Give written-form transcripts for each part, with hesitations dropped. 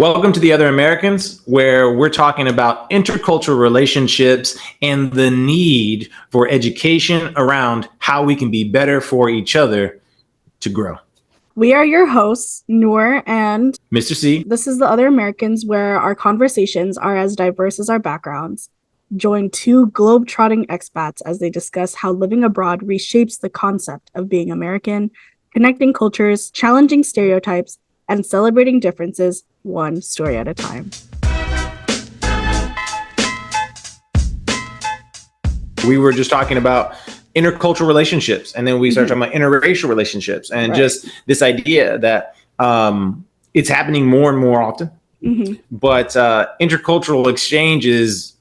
Welcome to The Other Americans, where we're talking about intercultural relationships and the need for education around how we can be better for each other to grow. We are your hosts, Noor and Mr. C. This is The Other Americans, where our conversations are as diverse as our backgrounds. Join two globe-trotting expats as they discuss how living abroad reshapes the concept of being American, connecting cultures, challenging stereotypes, and celebrating differences one story at a time. We were just talking about intercultural relationships, and then we started talking about interracial relationships, and just this idea that it's happening more and more often. But intercultural exchange is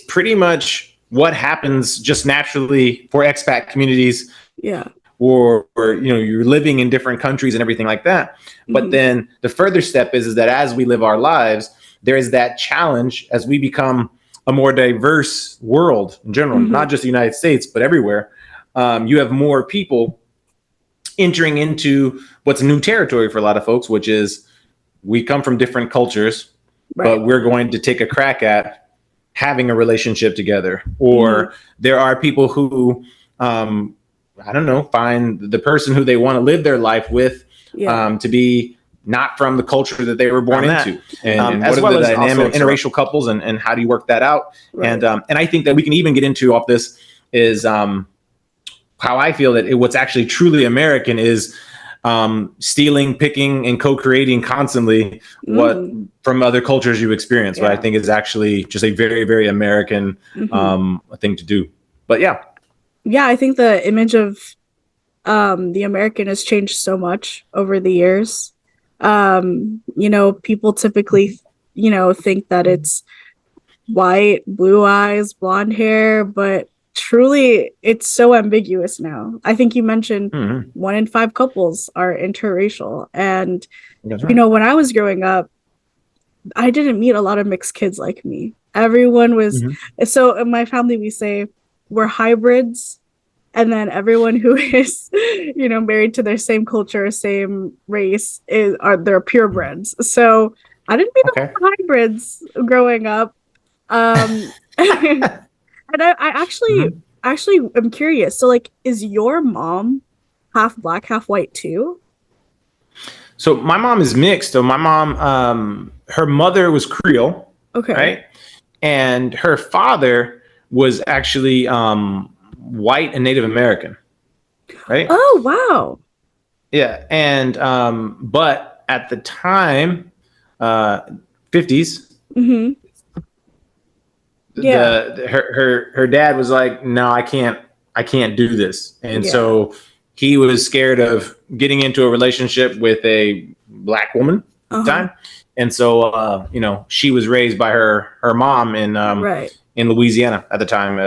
pretty much what happens just naturally for expat communities. Yeah. Or you're living in different countries and everything like that. But then the further step is that as we live our lives, there is that challenge as we become a more diverse world in general, not just the United States, but everywhere. You have more people entering into what's new territory for a lot of folks, which is we come from different cultures, but we're going to take a crack at having a relationship together. Or there are people who, I don't know, find the person who they want to live their life with to be not from the culture that they were born into. And as well as dynamic interracial couples and how do you work that out? And I think that we can even get into off this is how I feel that what's actually truly American is stealing, picking, and co-creating constantly what from other cultures you experience. What I think is actually just a very, very American thing to do. But yeah, I think the image of the American has changed so much over the years. People typically, think that it's white, blue eyes, blonde hair, but truly it's so ambiguous now. I think you mentioned 1 in 5 couples are interracial. And, when I was growing up, I didn't meet a lot of mixed kids like me. Everyone was, so in my family, we say, we're hybrids, and then everyone who is, married to their same culture, same race they're purebreds. So I didn't meet a lot of hybrids growing up, and I actually am curious. So, is your mom half black, half white too? So my mom is mixed. So my mom, her mother was Creole, right, and her father was actually white and Native American, right? Oh, wow. Yeah. And but at the time, 50s, her dad was like, no, I can't do this. And so he was scared of getting into a relationship with a black woman at the time. And so she was raised by her mom in Louisiana at the time,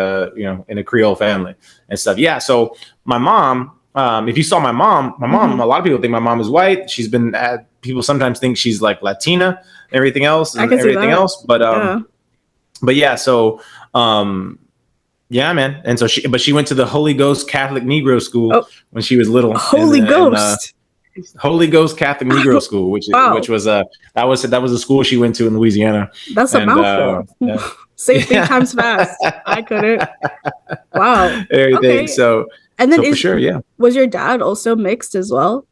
in a Creole family and stuff. Yeah. So my mom, if you saw my mom, a lot of people think my mom is white. She's been people sometimes think she's like Latina and everything else. But yeah, so, yeah, man. And so she went to the Holy Ghost Catholic Negro School when she was little. Holy Ghost Catholic Negro School, which was that was the school she went to in Louisiana. That's a mouthful. Say 3 times fast. I couldn't. Wow. Everything. Okay. So for sure, yeah. Was your dad also mixed as well?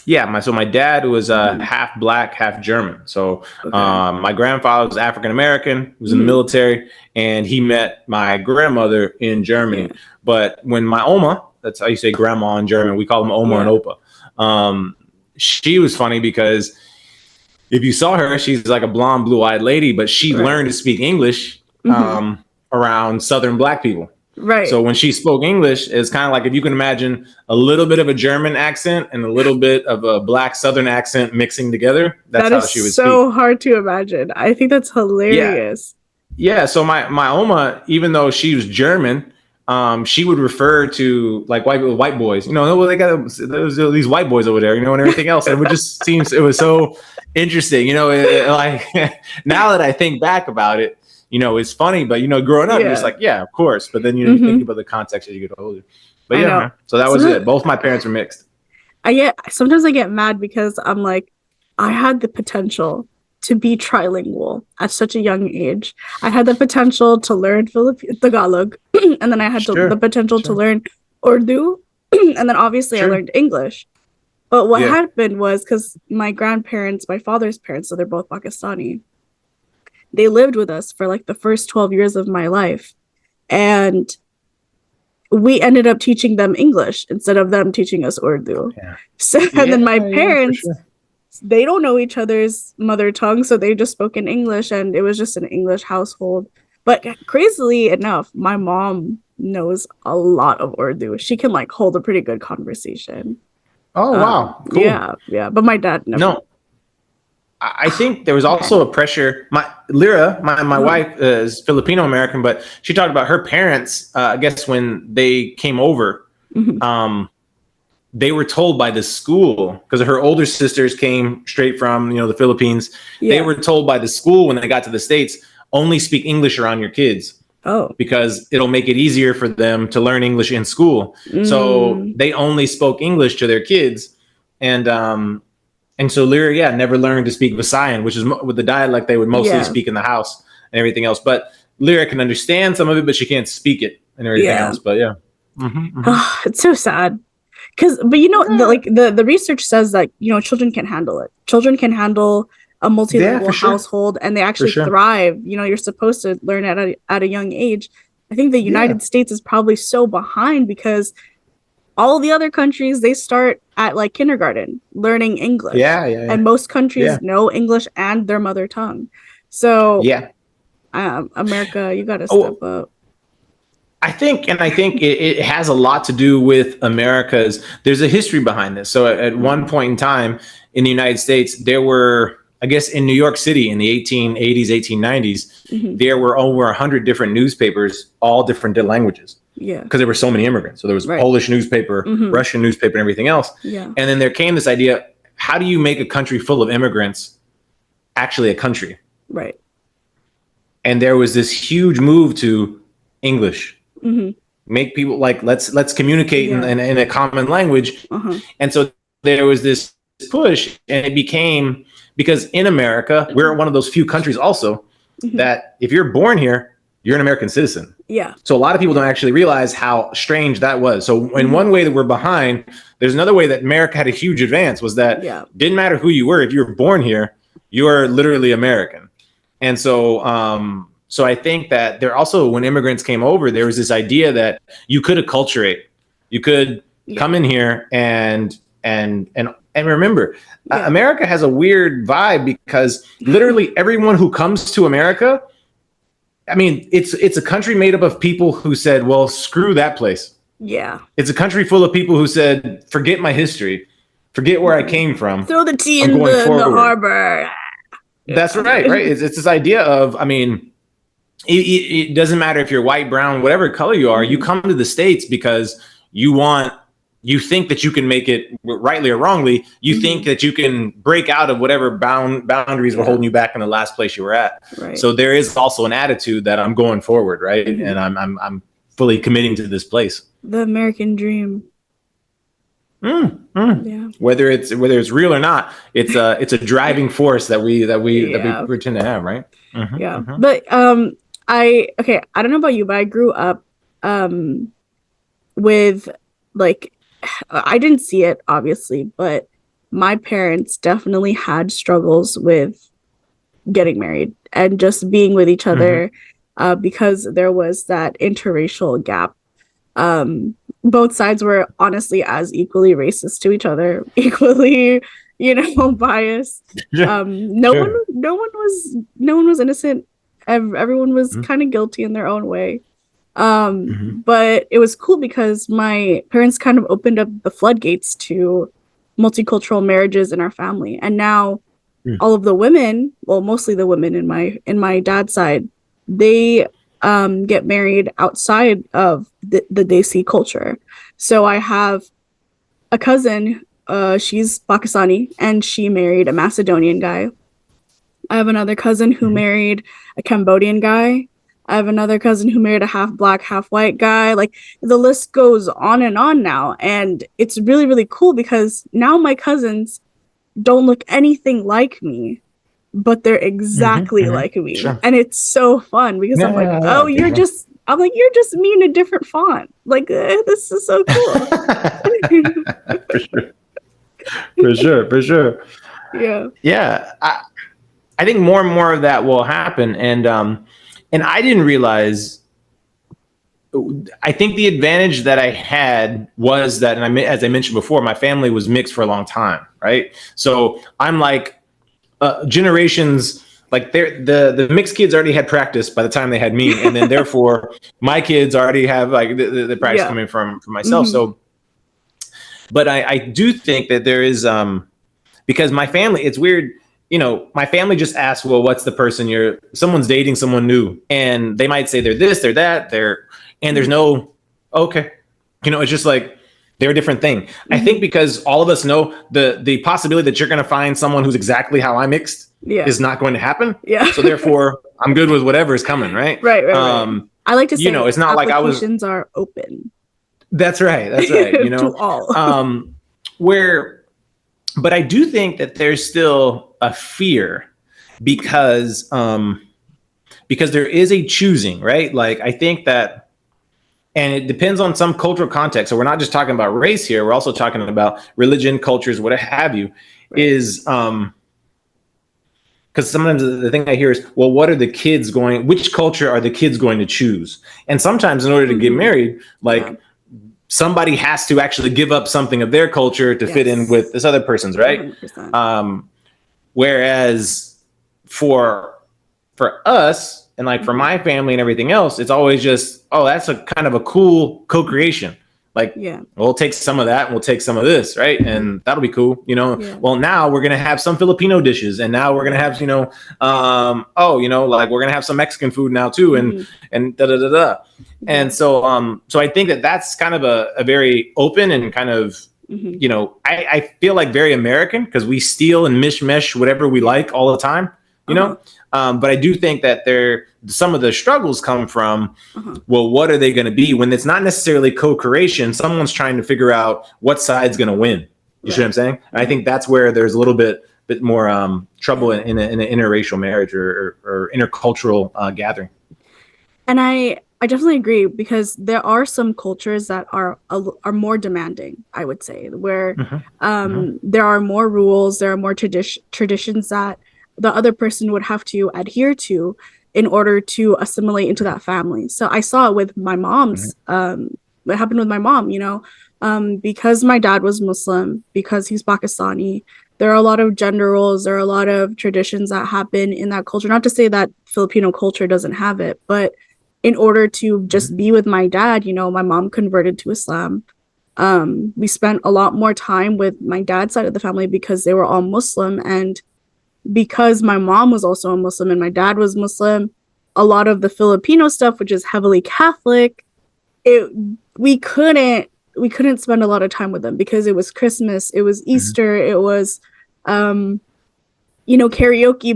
Yeah, my dad was half black, half German. So my grandfather was African American, was in the military, and he met my grandmother in Germany. Yeah. But when my Oma, that's how you say grandma in German, we call them Oma and Opa. She was funny because if you saw her, she's like a blonde, blue-eyed lady, but she learned to speak English around Southern black people. Right. So when she spoke English, it's kind of like if you can imagine a little bit of a German accent and a little bit of a black Southern accent mixing together. That's how she would speak. So hard to imagine. I think that's hilarious. Yeah. So my Oma, even though she was German, she would refer to like white boys. They got these white boys over there, and everything else. And it was so interesting. Like now that I think back about it. It's funny, but growing up, you're just like, yeah, of course. But then you think about the context as you get older. But yeah, man. So that was it. Both my parents were mixed. Sometimes I get mad because I'm like, I had the potential to be trilingual at such a young age. I had the potential to learn Tagalog, and then I had the potential to learn Urdu, and then obviously I learned English. But what happened was, because my grandparents, my father's parents, so they're both Pakistani, they lived with us for like the first 12 years of my life. And we ended up teaching them English instead of them teaching us Urdu. Yeah. So, and then my parents, they don't know each other's mother tongue, so they just spoke in English, and it was just an English household. But crazily enough, my mom knows a lot of Urdu. She can like hold a pretty good conversation. Oh, wow. Cool. Yeah. But my dad never. No. I think there was also a pressure. Lyra, my wife is Filipino American, but she talked about her parents, I guess when they came over, they were told by the school, because her older sisters came straight from, the Philippines. Yeah. They were told by the school when they got to the States, only speak English around your kids. Oh, because it'll make it easier for them to learn English in school. So they only spoke English to their kids. And so Lyra, never learned to speak Visayan, which is with the dialect they would mostly speak in the house and everything else. But Lyra can understand some of it, but she can't speak it and everything else. But Oh, it's so sad. But the research says that, children can handle it. Children can handle a multilingual household, and they actually thrive. You're supposed to learn at a young age. I think the United States is probably so behind because all the other countries, they start at like kindergarten learning English. And most countries know English and their mother tongue. So America, you got to step up. I think it has a lot to do with America's. There's a history behind this. So at one point in time in the United States, there were, I guess, in New York City in the 1880s, 1890s, there were over 100 different newspapers, all different languages. Yeah. Because there were so many immigrants. So there was Polish newspaper, Russian newspaper, and everything else. Yeah. And then there came this idea, how do you make a country full of immigrants actually a country? Right. And there was this huge move to English. Make people like, let's communicate in a common language. And so there was this push, and it became, because in America, we're one of those few countries also that if you're born here, you're an American citizen. Yeah. So a lot of people don't actually realize how strange that was. So in one way that we're behind, there's another way that America had a huge advance, was that didn't matter who you were. If you were born here, you are literally American. And so, so I think that there also, when immigrants came over, there was this idea that you could acculturate, you could come in here and remember, America has a weird vibe, because literally everyone who comes to America, I mean, it's a country made up of people who said, well, screw that place. Yeah. It's a country full of people who said, forget my history, forget where I came from. Throw the tea in the harbor. That's right. It's this idea of, I mean, it doesn't matter if you're white, brown, whatever color you are, you come to the States because you think that you can make it, rightly or wrongly, you think that you can break out of whatever boundaries were holding you back in the last place you were at. Right. So there is also an attitude that I'm going forward, right? And I'm fully committing to this place. The American dream. Yeah. Whether it's real or not, it's a driving force that we pretend to have, right? But I don't know about you, but I grew up with, like, I didn't see it obviously, but my parents definitely had struggles with getting married and just being with each other, because there was that interracial gap. Both sides were honestly as equally racist to each other, equally, biased. No one was innocent. Everyone was kind of guilty in their own way. But it was cool because my parents kind of opened up the floodgates to multicultural marriages in our family. And now all of the women, well, mostly the women in my dad's side, they get married outside of the Desi culture. So I have a cousin, she's Pakistani, and she married a Macedonian guy. I have another cousin who married a Cambodian guy. I have another cousin who married a half black, half white guy. Like, the list goes on and on now. And it's really, really cool because now my cousins don't look anything like me. but they're exactly like me. Sure. And it's so fun because I'm like, oh, you're just me in a different font. Like, this is so cool. For sure. For sure. For sure. Yeah. Yeah. I think more and more of that will happen. And I didn't realize, I think the advantage that I had was that, and as I mentioned before, my family was mixed for a long time, right? So I'm like generations, like the mixed kids already had practice by the time they had me, and then therefore my kids already have like the practice coming from myself. So, but I do think that there is because my family, it's weird. My family just asks, well, what's the person someone's dating someone new, and they might say they're this, they're that, and there's no, okay. It's just like, they're a different thing. I think because all of us know the possibility that you're going to find someone who's exactly how I mixed is not going to happen. Yeah. So therefore I'm good with whatever is coming. Right. Right. I like to say, it's not like applications are open. That's right. To all. But I do think that there's still a fear because there is a choosing, right? Like, I think that, and it depends on some cultural context. So we're not just talking about race here. We're also talking about religion, cultures, what have you, is because sometimes the thing I hear is, well, which culture are the kids going to choose? And sometimes in order to get married, like somebody has to actually give up something of their culture to fit in with this other person's, right? Whereas for us, and like for my family and everything else, it's always just, oh, that's a kind of a cool co-creation. Like, we'll take some of that and we'll take some of this, right? And that'll be cool, Well, now we're gonna have some Filipino dishes, and now we're gonna have, like we're gonna have some Mexican food now too, and da da da da. And so I think that's kind of a very open and kind of, I feel like very American, because we steal and mishmash whatever we like all the time, but I do think that some of the struggles come from, well, what are they going to be when it's not necessarily co-creation? Someone's trying to figure out what side's going to win. You see what I'm saying? And I think that's where there's a little bit more trouble in an interracial marriage or intercultural gathering. And I definitely agree, because there are some cultures that are more demanding, I would say, where there are more rules, there are more traditions that the other person would have to adhere to in order to assimilate into that family. So I saw it with my mom's, what happened with my mom, because my dad was Muslim, because he's Pakistani, there are a lot of gender roles, there are a lot of traditions that happen in that culture. Not to say that Filipino culture doesn't have it, but in order to just be with my dad, my mom converted to Islam. We spent a lot more time with my dad's side of the family because they were all Muslim, and because my mom was also a Muslim and my dad was Muslim, a lot of the Filipino stuff, which is heavily Catholic, we couldn't spend a lot of time with them because it was Christmas, it was Easter, it was karaoke,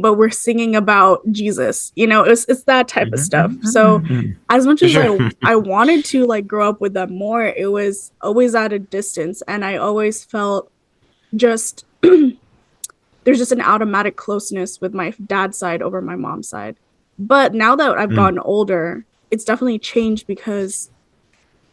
but we're singing about Jesus. It's that type of stuff. So as much as I wanted to like grow up with them more, it was always at a distance, and I always felt just there's just an automatic closeness with my dad's side over my mom's side. But now that I've gotten older, it's definitely changed, because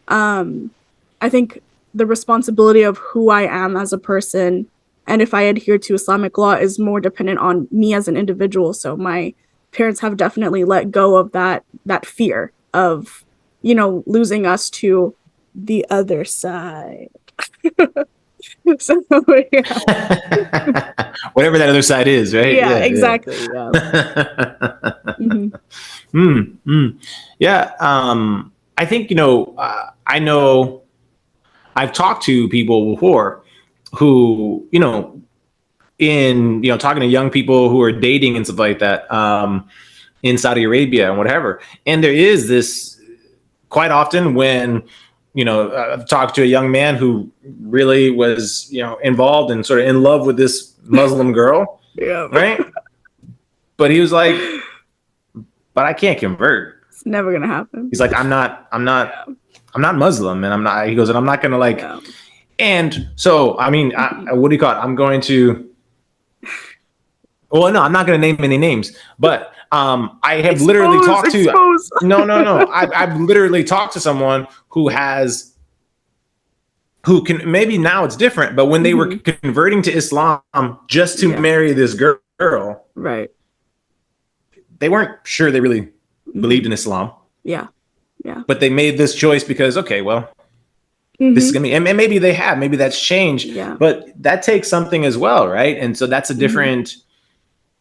I think the responsibility of who I am as a person, and if I adhere to Islamic law, is more dependent on me as an individual. So my parents have definitely let go of that fear of, losing us to the other side. So, whatever that other side is, right? Yeah, exactly. Yeah. I think, I know I've talked to people before who, talking to young people who are dating and stuff like that, in Saudi Arabia and whatever. And there is this quite often when, I've talked to a young man who really was, involved and sort of in love with this Muslim girl. Yeah. Right. But he was like, but I can't convert. It's never going to happen. He's like, I'm not Muslim, and he goes, and I'm not going to like, and so, I mean, what do you call it? I'm going to, Well, no, I'm not going to name any names, but I have literally talked to. No. I've literally talked to someone who can, maybe now it's different, but when they were converting to Islam just to marry this girl, right? They weren't sure they really believed in Islam. Yeah. But they made this choice because, okay, well, this is gonna be, and maybe they have, maybe that's changed. Yeah. But that takes something as well, right? And so that's a different,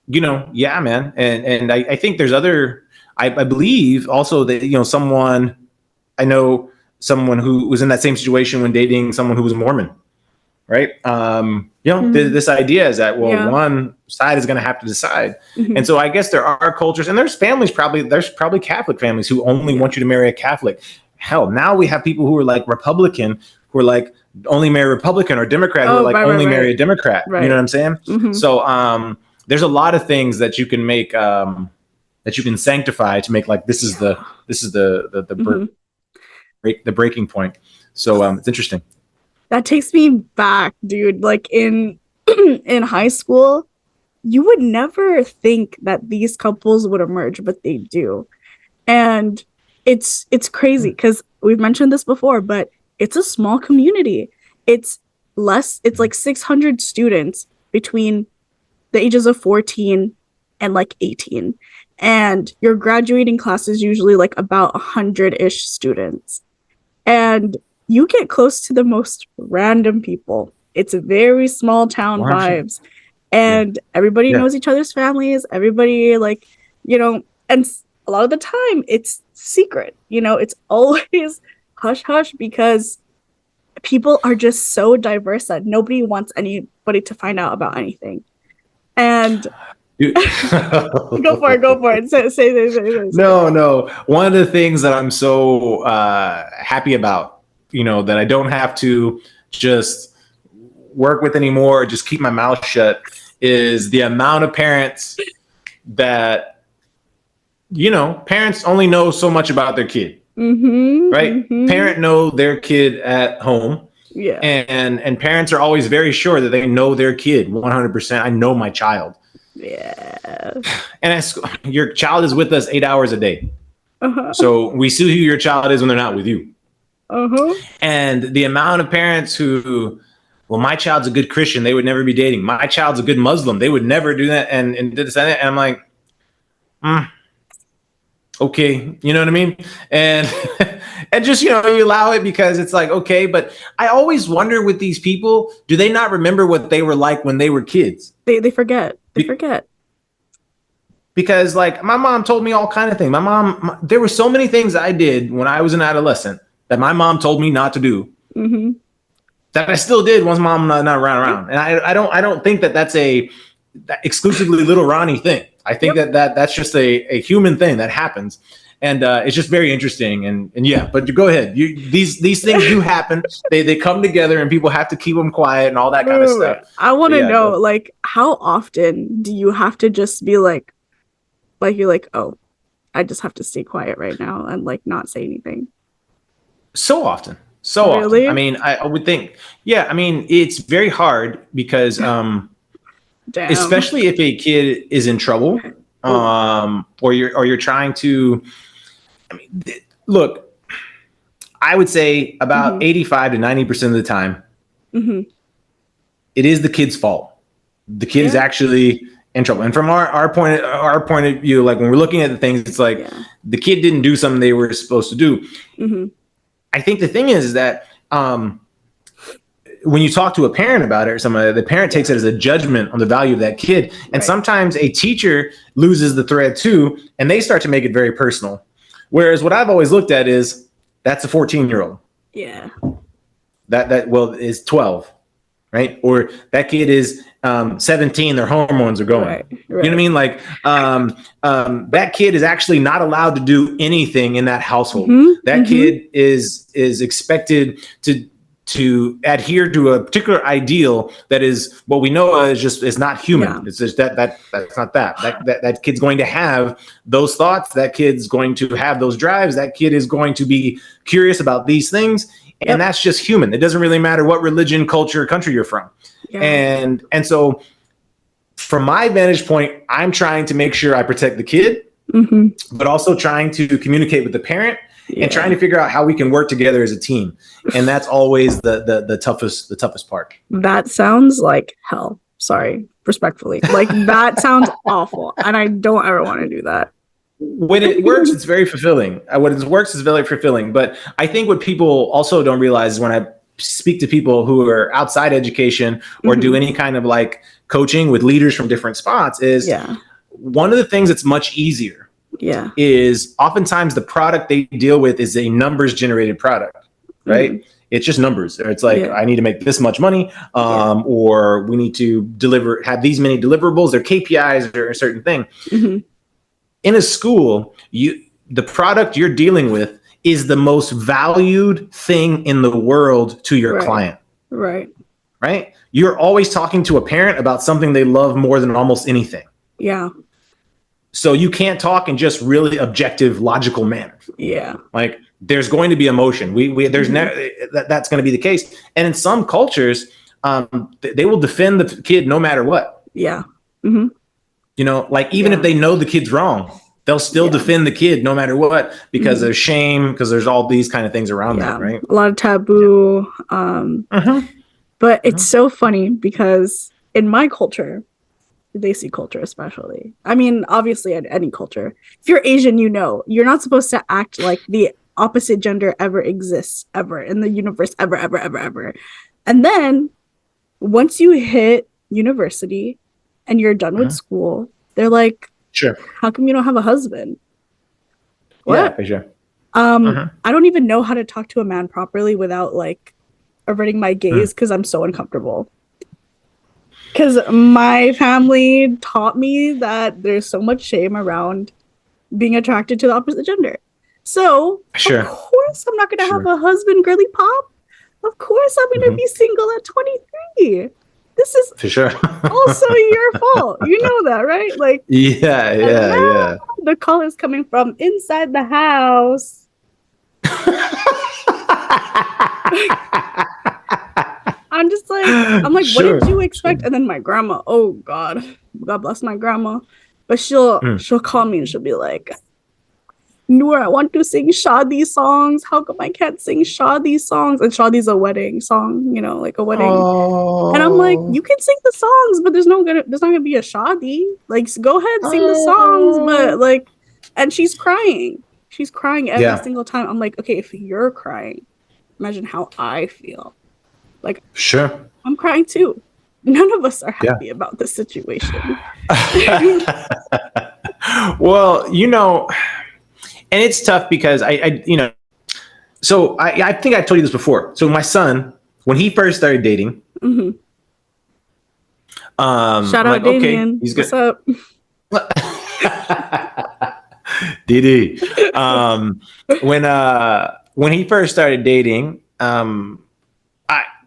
yeah, man. And I think there's other. I believe also that I know someone who was in that same situation when dating someone who was Mormon, right? This idea is that, one side is going to have to decide. And so I guess there are cultures, and there's probably Catholic families who only want you to marry a Catholic. Hell, now we have people who are like Republican, who are like only marry Republican, or Democrat, who are like only marry a Democrat. Right. You know what I'm saying? So there's a lot of things that you can make, that you can sanctify to make like, this is the breaking point. So it's interesting. That takes me back, dude. Like in high school, you would never think that these couples would emerge, but they do. And it's crazy because we've mentioned this before, but it's a small community. It's like 600 students between the ages of 14 and like 18. And your graduating class is usually like about 100-ish students. And you get close to the most random people. It's a very small town vibes. And everybody knows each other's families. Everybody and a lot of the time it's secret. It's always hush hush because people are just so diverse that nobody wants anybody to find out about anything. And go for it. Say. No. One of the things that I'm so happy about, that I don't have to just work with anymore, or just keep my mouth shut, is the amount of parents that, parents only know so much about their kid, right? Parent know their kid at home. Yeah. And parents are always very sure that they know their kid 100%. I know my child. Yeah. And your child is with us 8 hours a day. So we see who your child is when they're not with you. And the amount of parents who, well, my child's a good Christian, they would never be dating. My child's a good Muslim, they would never do that. And did this and that. And I'm like, okay, you know what I mean? And and just, you allow it because it's like, okay. But I always wonder with these people, do they not remember what they were like when they were kids? They forget. Because like my mom told me all kind of things. There were so many things I did when I was an adolescent that my mom told me not to do, that I still did once mom not around. And I don't think that's a exclusively little Ronnie thing. I think that's just a human thing that happens. And it's just very interesting. And yeah, but go ahead. These things do happen. They come together and people have to keep them quiet and all that kind of stuff. I want to know, like, how often do you have to just be like you're like, oh, I just have to stay quiet right now and like not say anything? So often. Really? I mean, I would think, it's very hard because, especially if a kid is in trouble, or you're trying to, look, I would say about 85 to 90% of the time, it is the kid's fault. The kid is actually in trouble. And from our point of view, like when we're looking at the things, it's like the kid didn't do something they were supposed to do. I think the thing is that when you talk to a parent about it, or somebody, the parent takes it as a judgment on the value of that kid. And sometimes a teacher loses the thread too, and they start to make it very personal. Whereas what I've always looked at is that's a 14-year-old. Yeah. That is 12, right? Or that kid is 17, their hormones are going. Right. You know what I mean? Like that kid is actually not allowed to do anything in that household. That kid is expected to adhere to a particular ideal that is what we know is not human. It's just that's not that kid's going to have those thoughts. That kid's going to have those drives. That kid is going to be curious about these things. And that's just human. It doesn't really matter what religion, culture, country you're from. And so from my vantage point, I'm trying to make sure I protect the kid, but also trying to communicate with the parent and trying to figure out how we can work together as a team. And that's always the toughest part. That sounds like hell. Sorry, respectfully. Like that sounds awful. And I don't ever want to do that. When it works, it's very fulfilling. When it works, it's very fulfilling. But I think what people also don't realize is when I speak to people who are outside education or do any kind of like coaching with leaders from different spots is one of the things that's much easier is oftentimes the product they deal with is a numbers generated product, right? It's just numbers. It's like, I need to make this much money, or we need to have these many deliverables. Their KPIs are a certain thing. In a school, the product you're dealing with is the most valued thing in the world to your client. Right. You're always talking to a parent about something they love more than almost anything. Yeah. So you can't talk in just really objective, logical manner. Yeah. Like there's going to be emotion. There's never that's going to be the case. And in some cultures, they will defend the kid no matter what. Yeah. You know, like even if they know the kid's wrong, they'll still defend the kid no matter what, because there's shame, because there's all these kind of things around that, right? A lot of taboo. But it's so funny because in my culture, Desi culture especially, I mean, obviously in any culture, if you're Asian, you know, you're not supposed to act like the opposite gender ever exists, ever in the universe, ever. And then once you hit university and you're done with school, they're like, sure, how come you don't have a husband? What? Yeah, for sure. I don't even know how to talk to a man properly without like averting my gaze because I'm so uncomfortable. Because my family taught me that there's so much shame around being attracted to the opposite gender. So, of course, I'm not going to have a husband, girly pop. Of course, I'm going to be single at 23. This is for sure also your fault. You know that, right? Like, yeah. The call is coming from inside the house. I'm just like, what did you expect? And then my grandma, oh God bless my grandma, but she'll call me and she'll be like, Noor, I want to sing Shadi songs. How come I can't sing Shadi songs? And Shadi's a wedding song, you know, like a wedding. Oh. And I'm like, you can sing the songs, but there's not gonna be a Shadi. Like, go ahead, sing the songs, but like, and she's crying. She's crying every single time. I'm like, okay, if you're crying, imagine how I feel. Like, sure, I'm crying too. None of us are happy about this situation. Well, you know, and it's tough because I so I think I told you this before. So my son, when he first started dating, shout out Damien. Okay, he's good. What's up? Didi. When he first started dating,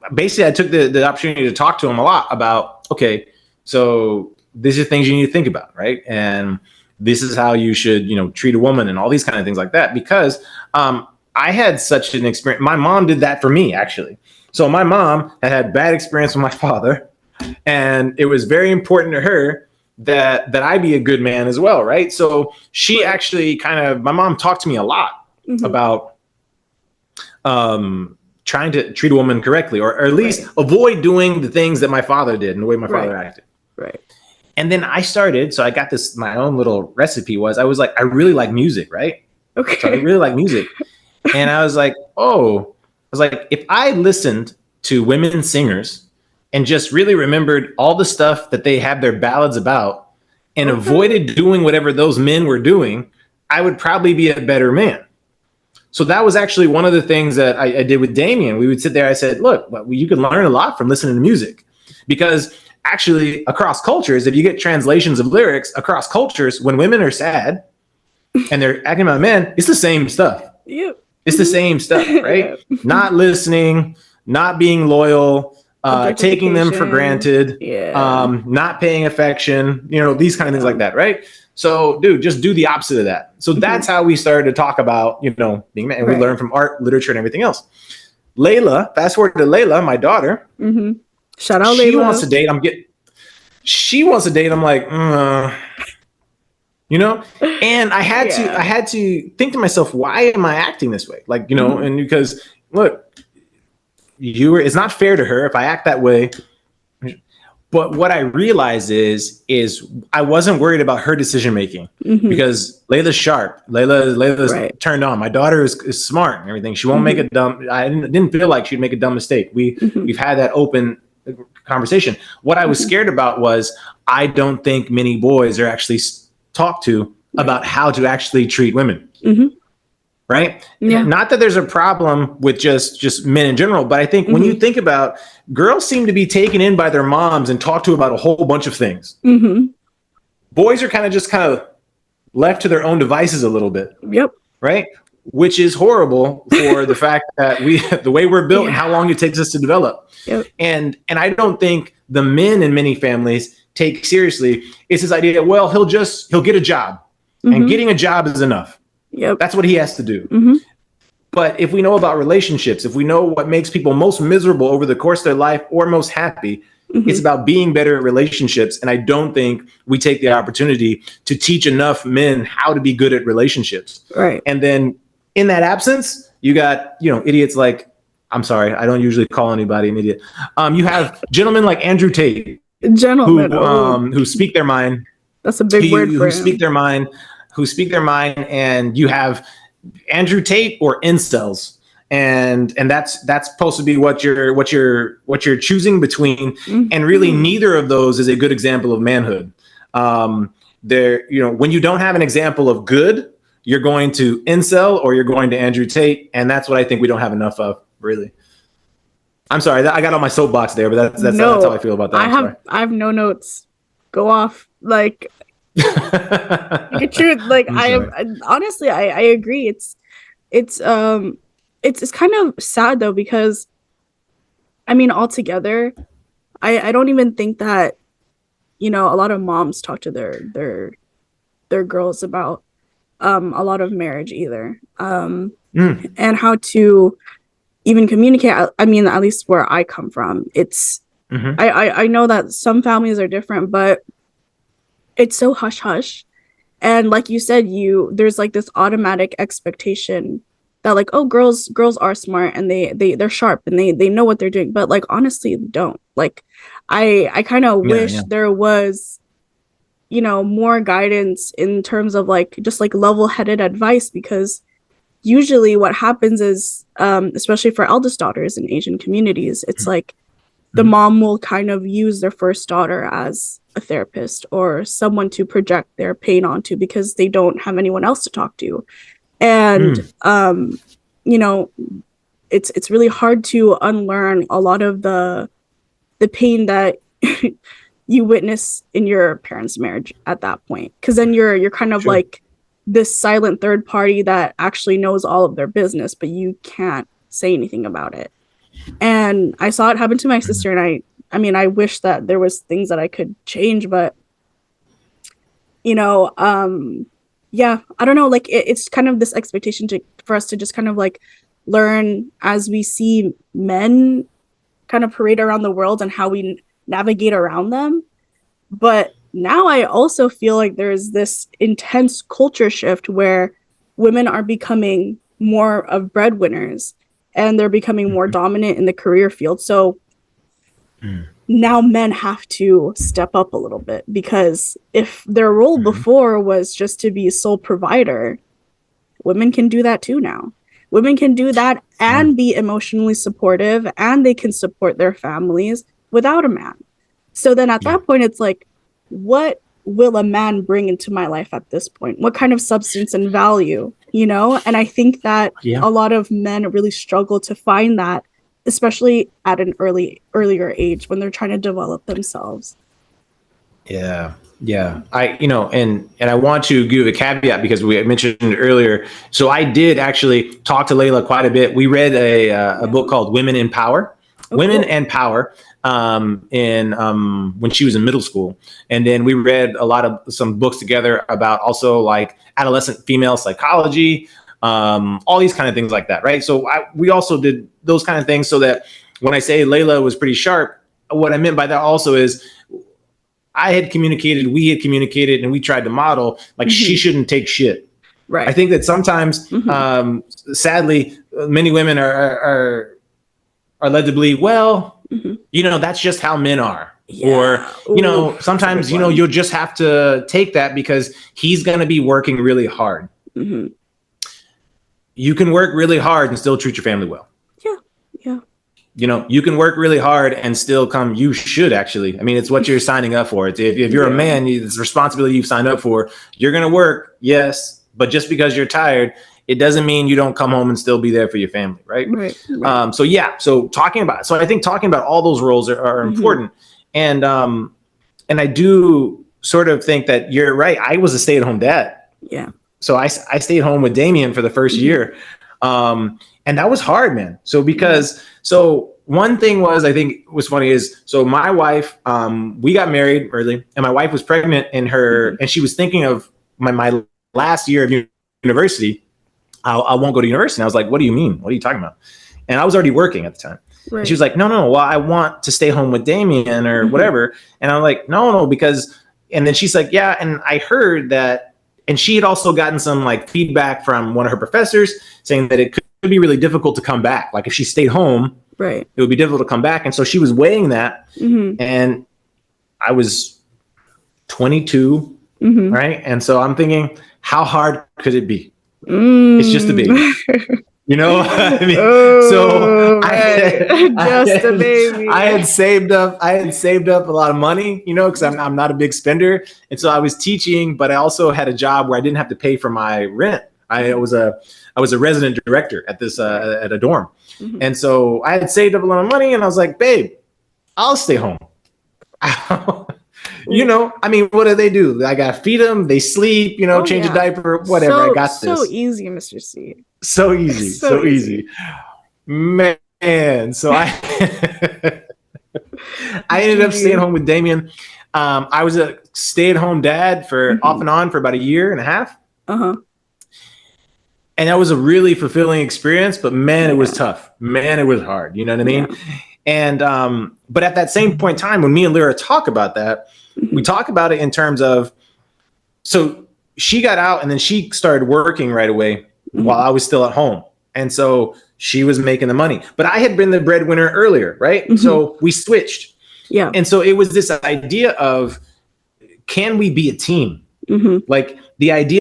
I took the opportunity to talk to him a lot about, okay, so these are things you need to think about, right? And this is how you should, treat a woman and all these kind of things like that. Because I had such an experience. My mom did that for me, actually. So my mom had bad experience with my father, and it was very important to her that I be a good man as well, right? So she actually my mom talked to me a lot about trying to treat a woman correctly, or at least avoid doing the things that my father did and the way my father acted. Right. And then I got this, my own little recipe I was like, I really like music, right? Okay. So I really like music. And I was like, if I listened to women singers and just really remembered all the stuff that they had their ballads about and avoided doing whatever those men were doing, I would probably be a better man. So that was actually one of the things that I did with Damien. We would sit there. I said, look, you can learn a lot from listening to music, because actually across cultures, if you get translations of lyrics across cultures, when women are sad and they're acting about men, it's the same stuff. Yep. It's the same stuff, right? Not listening, not being loyal, taking them for granted, not paying affection, these kind of things like that, right? So, dude, just do the opposite of that. So that's how we started to talk about, being men, and we learned from art, literature, and everything else. Layla, fast forward to Layla, my daughter. Shout out Layla. She wants to date. she wants to date. I'm like, you know, and I had to think to myself, why am I acting this way? Like, you know, and because look, it's not fair to her if I act that way. But what I realized is I wasn't worried about her decision making because Layla's sharp. Layla's Right. turned on. My daughter is smart and everything. She won't make a dumb. I didn't feel like she'd make a dumb mistake. We've had that open conversation. What I was scared about was I don't think many boys are actually talked to about how to actually treat women. Right? Yeah. Not that there's a problem with just men in general, but I think when you think about girls seem to be taken in by their moms and talked to about a whole bunch of things. Boys are kind of left to their own devices a little bit. Yep. Right? Which is horrible for the fact that the way we're built and how long it takes us to develop. Yep. And I don't think the men in many families take seriously is this idea, well, he'll get a job and getting a job is enough. Yep. That's what he has to do. But if we know about relationships, if we know what makes people most miserable over the course of their life or most happy, it's about being better at relationships. And I don't think we take the opportunity to teach enough men how to be good at relationships. Right. And then in that absence, you got, idiots like, I'm sorry, I don't usually call anybody an idiot. You have gentlemen like Andrew Tate, who speak their mind. That's a big word for him. Who speak their mind, and you have Andrew Tate or incels, and that's supposed to be what you're choosing between, and really neither of those is a good example of manhood. When you don't have an example of good, you're going to incel or you're going to Andrew Tate, and that's what I think we don't have enough of, really. I'm sorry, I got on my soapbox there, but that's how I feel about that. I have no notes. Go off, like. Truth, like honestly, I agree. It's kind of sad though, because I mean, altogether, I don't even think that a lot of moms talk to their girls about a lot of marriage either, and how to even communicate. I mean, at least where I come from, it's I know that some families are different, but it's so hush hush. And like you said, there's like this automatic expectation that like, oh, girls are smart and they're sharp and they know what they're doing. But like, honestly, they don't. Like, I kind of wish there was, more guidance in terms of like, just like level-headed advice, because usually what happens is, especially for eldest daughters in Asian communities, it's like the mom will kind of use their first daughter as a therapist or someone to project their pain onto because they don't have anyone else to talk to. And, it's really hard to unlearn a lot of the pain that you witness in your parents' marriage at that point. Because then you're kind of like this silent third party that actually knows all of their business, but you can't say anything about it. And I saw it happen to my sister, and I wish that there was things that I could change, but I don't know, like it's kind of this expectation for us to just kind of like learn as we see men kind of parade around the world and how we navigate around them. But now I also feel like there's this intense culture shift where women are becoming more of breadwinners and they're becoming more dominant in the career field. So now men have to step up a little bit, because if their role before was just to be sole provider, women can do that too now. Women can do that and be emotionally supportive, and they can support their families without a man. So then at that point, it's like, what will a man bring into my life at this point? What kind of substance and value, And I think that a lot of men really struggle to find that, especially at an earlier age when they're trying to develop themselves. Yeah. And I want to give a caveat because we mentioned earlier. So I did actually talk to Layla quite a bit. We read a book called Women in Power. Women and Power when she was in middle school. And then we read some books together about also like adolescent female psychology, all these kind of things like that. Right. So we also did those kind of things, so that when I say Layla was pretty sharp, what I meant by that also is I had communicated, we had communicated, and we tried to model, like, she shouldn't take shit. Right. I think that sometimes, sadly, many women are led to believe, well, that's just how men are. Yeah. Or, sometimes, you'll just have to take that because he's going to be working really hard. You can work really hard and still treat your family well. Yeah. You can work really hard and still come. You should actually. I mean, it's what you're signing up for. If you're a man, it's a responsibility you've signed up for. You're going to work, yes, but just because you're tired, it doesn't mean you don't come home and still be there for your family, right? Right. So I think talking about all those roles are important, and I do sort of think that you're right. I was a stay-at-home dad. Yeah. So I stayed home with Damien for the first year. And that was hard, man. So one thing I think was funny is, so my wife, we got married early, and my wife was pregnant and she was thinking of my last year of university. I won't go to university. And I was like, what do you mean? What are you talking about? And I was already working at the time. Right. And she was like, no, well, I want to stay home with Damien or whatever. And I'm like, no, because, and then she's like, yeah. And I heard that, and she had also gotten some like feedback from one of her professors saying that it could be really difficult to come back. Like if she stayed home, right, it would be difficult to come back. And so she was weighing that. And I was 22, right? And so I'm thinking, how hard could it be? It's just a baby. I mean, so I had saved up a lot of money, because I'm not a big spender. And so I was teaching, but I also had a job where I didn't have to pay for my rent. I was a resident director at at a dorm. And so I had saved up a lot of money, and I was like, babe, I'll stay home. I mean, what do they do? I got to feed them. They sleep, change a diaper, whatever. I got this. So easy, Mr. C. So easy. So easy. Man. So I ended up staying home with Damien. I was a stay-at-home dad for off and on for about a year and a half. And that was a really fulfilling experience, but man, it was tough. Man, it was hard. You know what I mean? And, but at that same point in time, when me and Lyra talk about that, we talk about it in terms of, so she got out and then she started working right away while I was still at home. And so she was making the money, but I had been the breadwinner earlier. Right. So we switched. Yeah. And so it was this idea of, can we be a team? Like the idea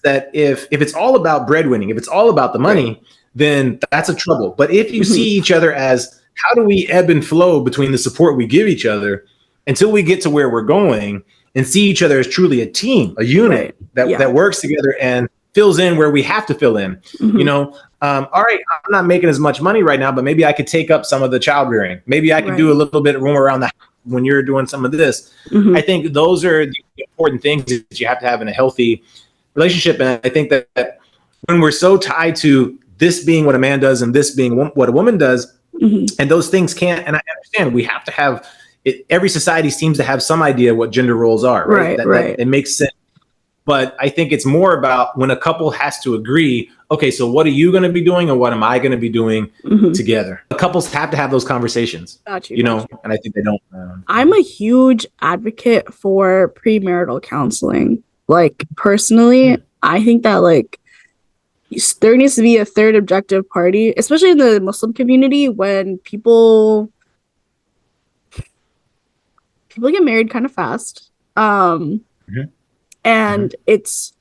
that if it's all about breadwinning, if it's all about the money, then that's a trouble. But if you see each other as, how do we ebb and flow between the support we give each other until we get to where we're going, and see each other as truly a team, a unit that works together and fills in where we have to fill in. All right, I'm not making as much money right now, but maybe I could take up some of the child rearing. Maybe I could do a little bit of room around the house when you're doing some of this. I think those are the important things that you have to have in a healthy relationship. And I think that when we're so tied to this being what a man does and this being what a woman does, and those things can't, and I understand we have to have it, every society seems to have some idea what gender roles are, right? That it makes sense. But I think it's more about when a couple has to agree, okay, so what are you going to be doing and what am I going to be doing together? Couples have to have those conversations, and I think they don't. I'm a huge advocate for premarital counseling. Like personally, I think that like there needs to be a third objective party, especially in the Muslim community, when people get married kind of fast. And it's,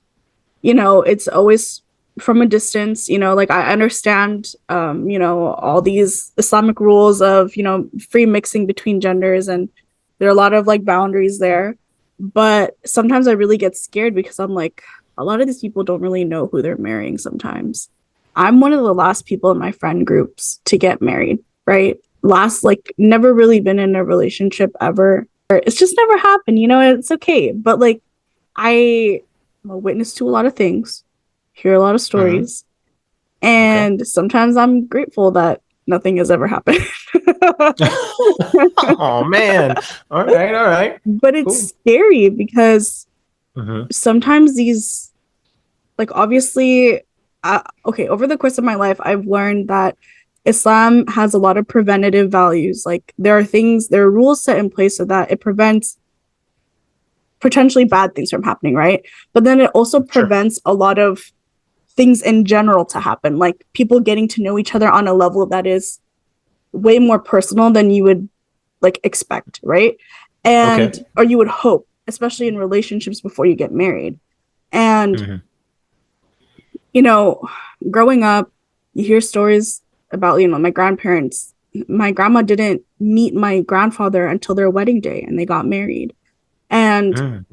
it's always from a distance, like I understand, all these Islamic rules of, free mixing between genders, and there are a lot of like boundaries there. But sometimes I really get scared because I'm like, a lot of these people don't really know who they're marrying sometimes. I'm one of the last people in my friend groups to get married, right? Never really been in a relationship ever. It's just never happened, it's okay. But like, I'm a witness to a lot of things, hear a lot of stories. And sometimes I'm grateful that nothing has ever happened. Oh man. All right. But it's scary because sometimes these, like, obviously, over the course of my life, I've learned that Islam has a lot of preventative values. Like there are rules set in place so that it prevents potentially bad things from happening, right? But then it also prevents a lot of things in general to happen, like people getting to know each other on a level that is way more personal than you would like expect, right? And or you would hope, especially in relationships before you get married. And you know, growing up, you hear stories about, you know, my grandparents. My grandma didn't meet my grandfather until their wedding day and they got married. And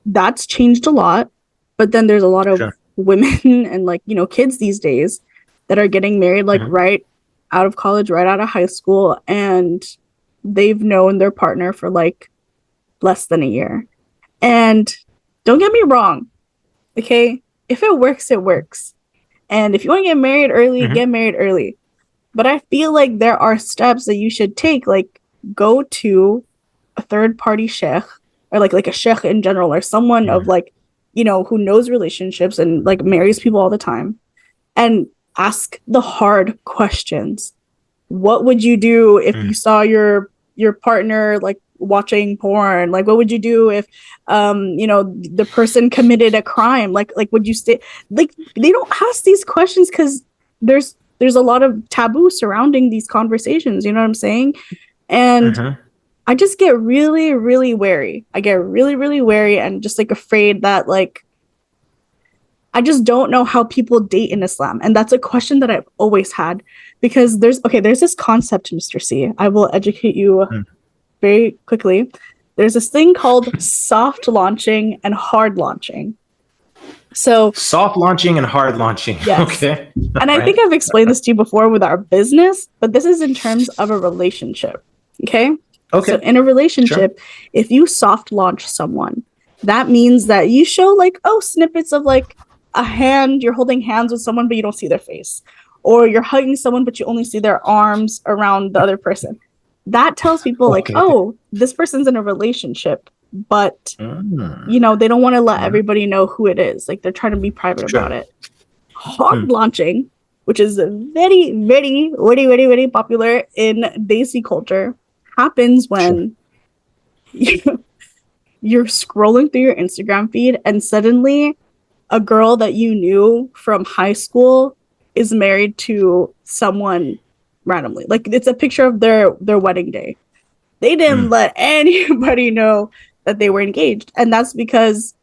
that's changed a lot. But then there's a lot of women and like, you know, kids these days that are getting married like right out of college, right out of high school, and they've known their partner for like less than a year. And don't get me wrong, okay? If it works, it works. And if you want to get married early, get married early. But I feel like there are steps that you should take, like go to a third party sheikh, or like a sheikh in general, or someone of like, you know, who knows relationships and like marries people all the time, and ask the hard questions. What would you do if you saw your partner like watching porn? Like what would you do if you know, the person committed a crime? Like would you stay? Like they don't ask these questions because there's a lot of taboo surrounding these conversations, you know what I'm saying? And I just get really, really wary. I get really, really wary and just like afraid that like I just don't know how people date in Islam. And that's a question that I've always had, because there's this concept, Mr. C. I will educate you very quickly. There's this thing called soft launching and hard launching. So soft launching and hard launching. Yes. Okay. And I think I've explained this to you before with our business, but this is in terms of a relationship. Okay. So in a relationship, if you soft launch someone, that means that you show like, snippets of like a hand, you're holding hands with someone, but you don't see their face, or you're hugging someone, but you only see their arms around the other person. That tells people like, this person's in a relationship, but you know, they don't want to let everybody know who it is. Like they're trying to be private about it. Hard launching, which is very, very, very, very, very popular in Desi culture, happens when you're scrolling through your Instagram feed and suddenly a girl that you knew from high school is married to someone randomly. Like it's a picture of their wedding day. They didn't let anybody know that they were engaged. And that's because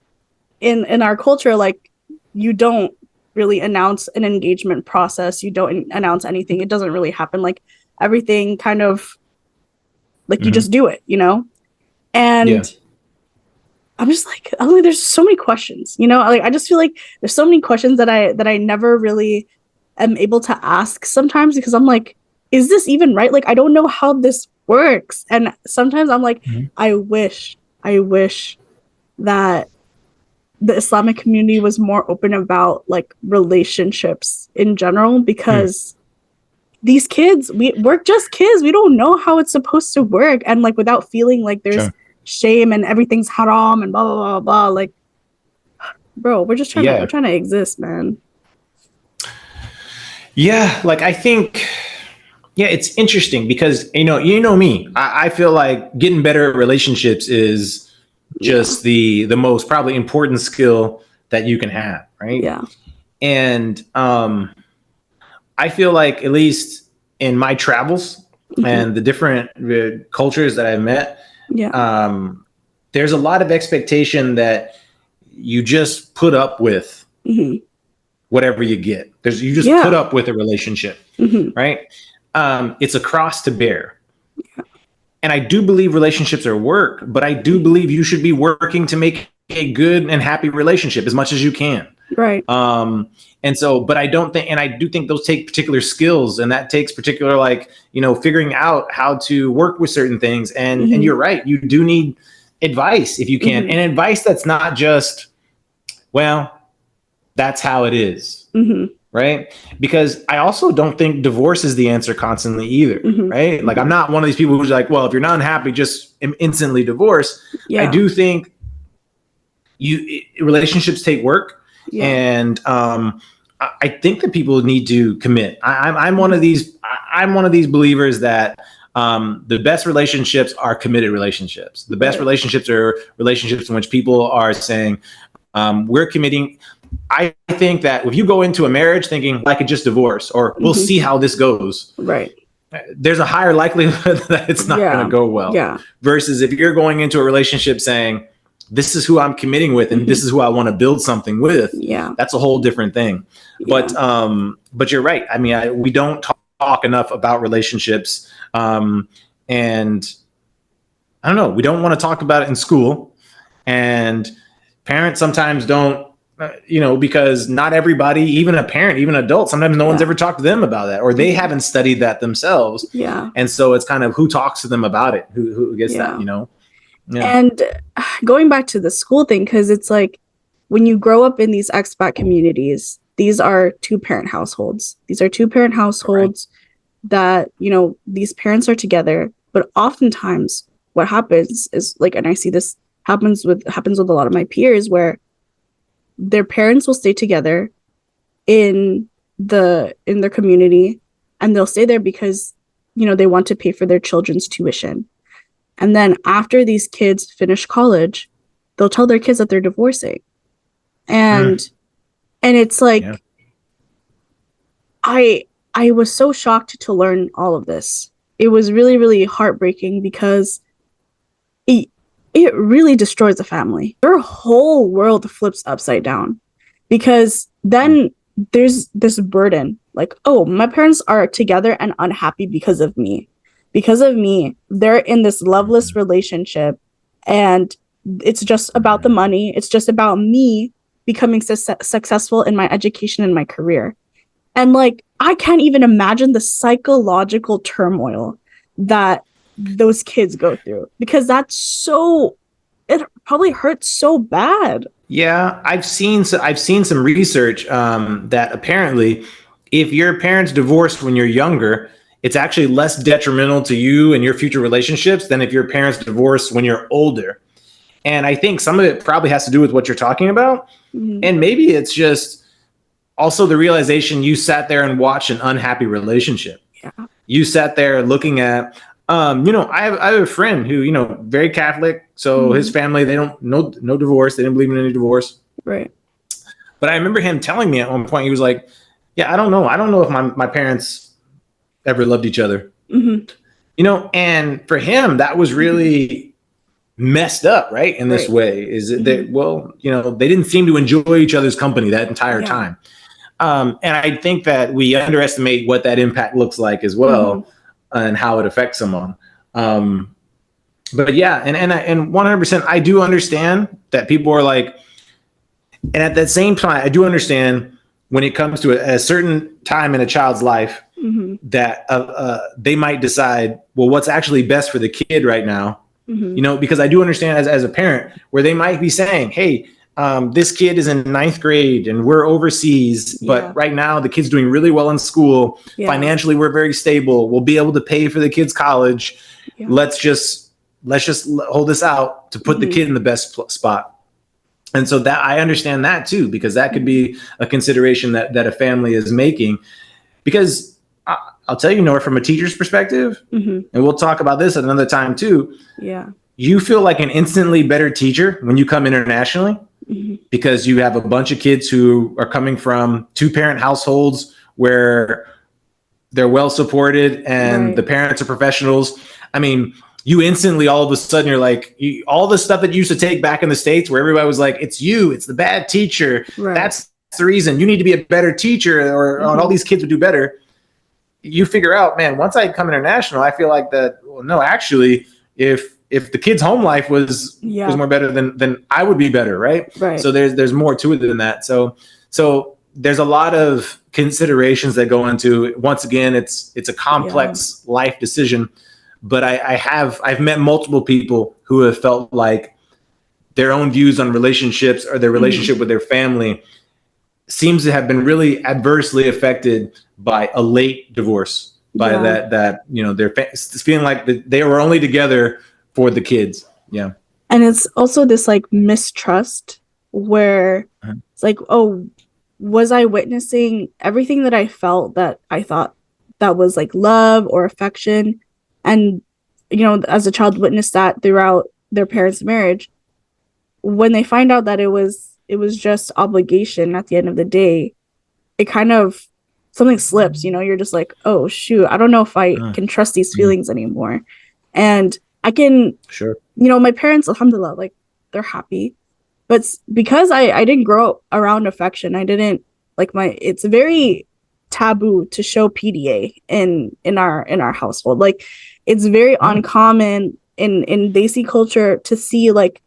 in our culture, like you don't really announce an engagement process. You don't announce anything. It doesn't really happen. Like everything kind of like you just do it, you know? And I'm just like, there's so many questions, you know? Like I just feel like there's so many questions that I never really am able to ask sometimes, because I'm like, is this even right? Like I don't know how this works. And sometimes I'm like, I wish that the Islamic community was more open about like relationships in general, because these kids, we're just kids. We don't know how it's supposed to work. And like without feeling like there's shame and everything's haram and blah, blah, blah, blah. Like, bro, we're just trying we're trying to exist, man. Yeah. Like I think, it's interesting because, you know me, I feel like getting better at relationships is just the most probably important skill that you can have. Right. Yeah. And, I feel like at least in my travels and the different cultures that I've met, there's a lot of expectation that you just put up with whatever you get. You just put up with a relationship, right? It's a cross to bear. And I do believe relationships are work, but I do believe you should be working to make a good and happy relationship as much as you can. Right. And so, but I don't think, and I do think those take particular skills, and that takes particular, like, figuring out how to work with certain things. And you're right. You do need advice if you can, and advice that's not just, well, that's how it is. Right. Because I also don't think divorce is the answer constantly either. Right. Like I'm not one of these people who's like, well, if you're not unhappy, just instantly divorce. I do think relationships take work. And I think that people need to commit. I'm one of these believers that The best relationships are committed relationships. The best Right. relationships are relationships in which people are saying, we're committing. I think that if you go into a marriage thinking I could just divorce or we'll see how this goes, Right. there's a higher likelihood that it's not going to go well. Yeah. Versus if you're going into a relationship saying, this is who I'm committing with and this is who I want to build something with, Yeah. that's a whole different thing. Yeah. But you're right. I mean, we don't talk enough about relationships. And I don't know, we don't want to talk about it in school. And parents sometimes don't, because not everybody, even a parent, even an adult, sometimes no one's ever talked to them about that, or they haven't studied that themselves. Yeah. And so it's kind of who talks to them about it, who gets that, Yeah. And going back to the school thing, because it's like when you grow up in these expat communities, these are two-parent households. These are two-parent households that, these parents are together. But oftentimes what happens is like, and I see this happens with a lot of my peers, where their parents will stay together in their community, and they'll stay there because, they want to pay for their children's tuition. And then after these kids finish college, they'll tell their kids that they're divorcing. And it's like, I was so shocked to learn all of this. It was really, really heartbreaking because it really destroys a family. Their whole world flips upside down because then there's this burden like, oh, my parents are together and unhappy because of me. Because of me, they're in this loveless relationship and it's just about the money. It's just about me becoming successful in my education and my career. And like, I can't even imagine the psychological turmoil that those kids go through because it probably hurts so bad. Yeah, I've seen some research that apparently if your parents divorced when you're younger, it's actually less detrimental to you and your future relationships than if your parents divorce when you're older. And I think some of it probably has to do with what you're talking about. Mm-hmm. And maybe it's just also the realization you sat there and watched an unhappy relationship. Yeah. You sat there looking at, I have a friend who, very Catholic. So his family, they don't, no divorce. They didn't believe in any divorce. Right. But I remember him telling me at one point, he was like, yeah, I don't know. I don't know if my parents ever loved each other. Mm-hmm. And for him, that was really messed up, right? In this way, is it that, well, they didn't seem to enjoy each other's company that entire time. And I think that we underestimate what that impact looks like as well, and how it affects someone. But yeah, and 100%, I do understand that people are like, and at that same time, I do understand when it comes to a certain time in a child's life that they might decide, well, what's actually best for the kid right now, because I do understand as a parent where they might be saying, hey, this kid is in 9th grade and we're overseas, but right now the kid's doing really well in school. Financially, we're very stable. We'll be able to pay for the kid's college. Let's just hold this out to put the kid in the best spot. And so that I understand that too, because that could be a consideration that a family is making. Because I'll tell you, Nora, from a teacher's perspective, and we'll talk about this at another time too. Yeah, you feel like an instantly better teacher when you come internationally because you have a bunch of kids who are coming from 2-parent households where they're well supported and the parents are professionals. I mean, you instantly, all of a sudden, you're like, all the stuff that you used to take back in the States where everybody was like, it's the bad teacher. Right. That's the reason you need to be a better teacher or all these kids would do better. You figure out, man, once I come international, I feel like that, well, no, actually, if the kid's home life was more better, then I would be better. Right. So there's more to it than that. So there's a lot of considerations that go into it. Once again, it's a complex life decision. But I've met multiple people who have felt like their own views on relationships or their relationship with their family seems to have been really adversely affected by a late divorce, by that they're feeling like they were only together for the kids. Yeah. And it's also this like mistrust where it's like, oh, was I witnessing everything that I felt that I thought that was like love or affection? and as a child witnessed that throughout their parents' marriage, when they find out that it was just obligation at the end of the day, it kind of, something slips, you're just like, oh shoot, I don't know if I can trust these feelings anymore. And I can, Sure. My parents, alhamdulillah, like, they're happy, but because I didn't grow up around affection, I didn't like it's very taboo to show PDA in our household. Like, it's very uncommon in Desi culture to see like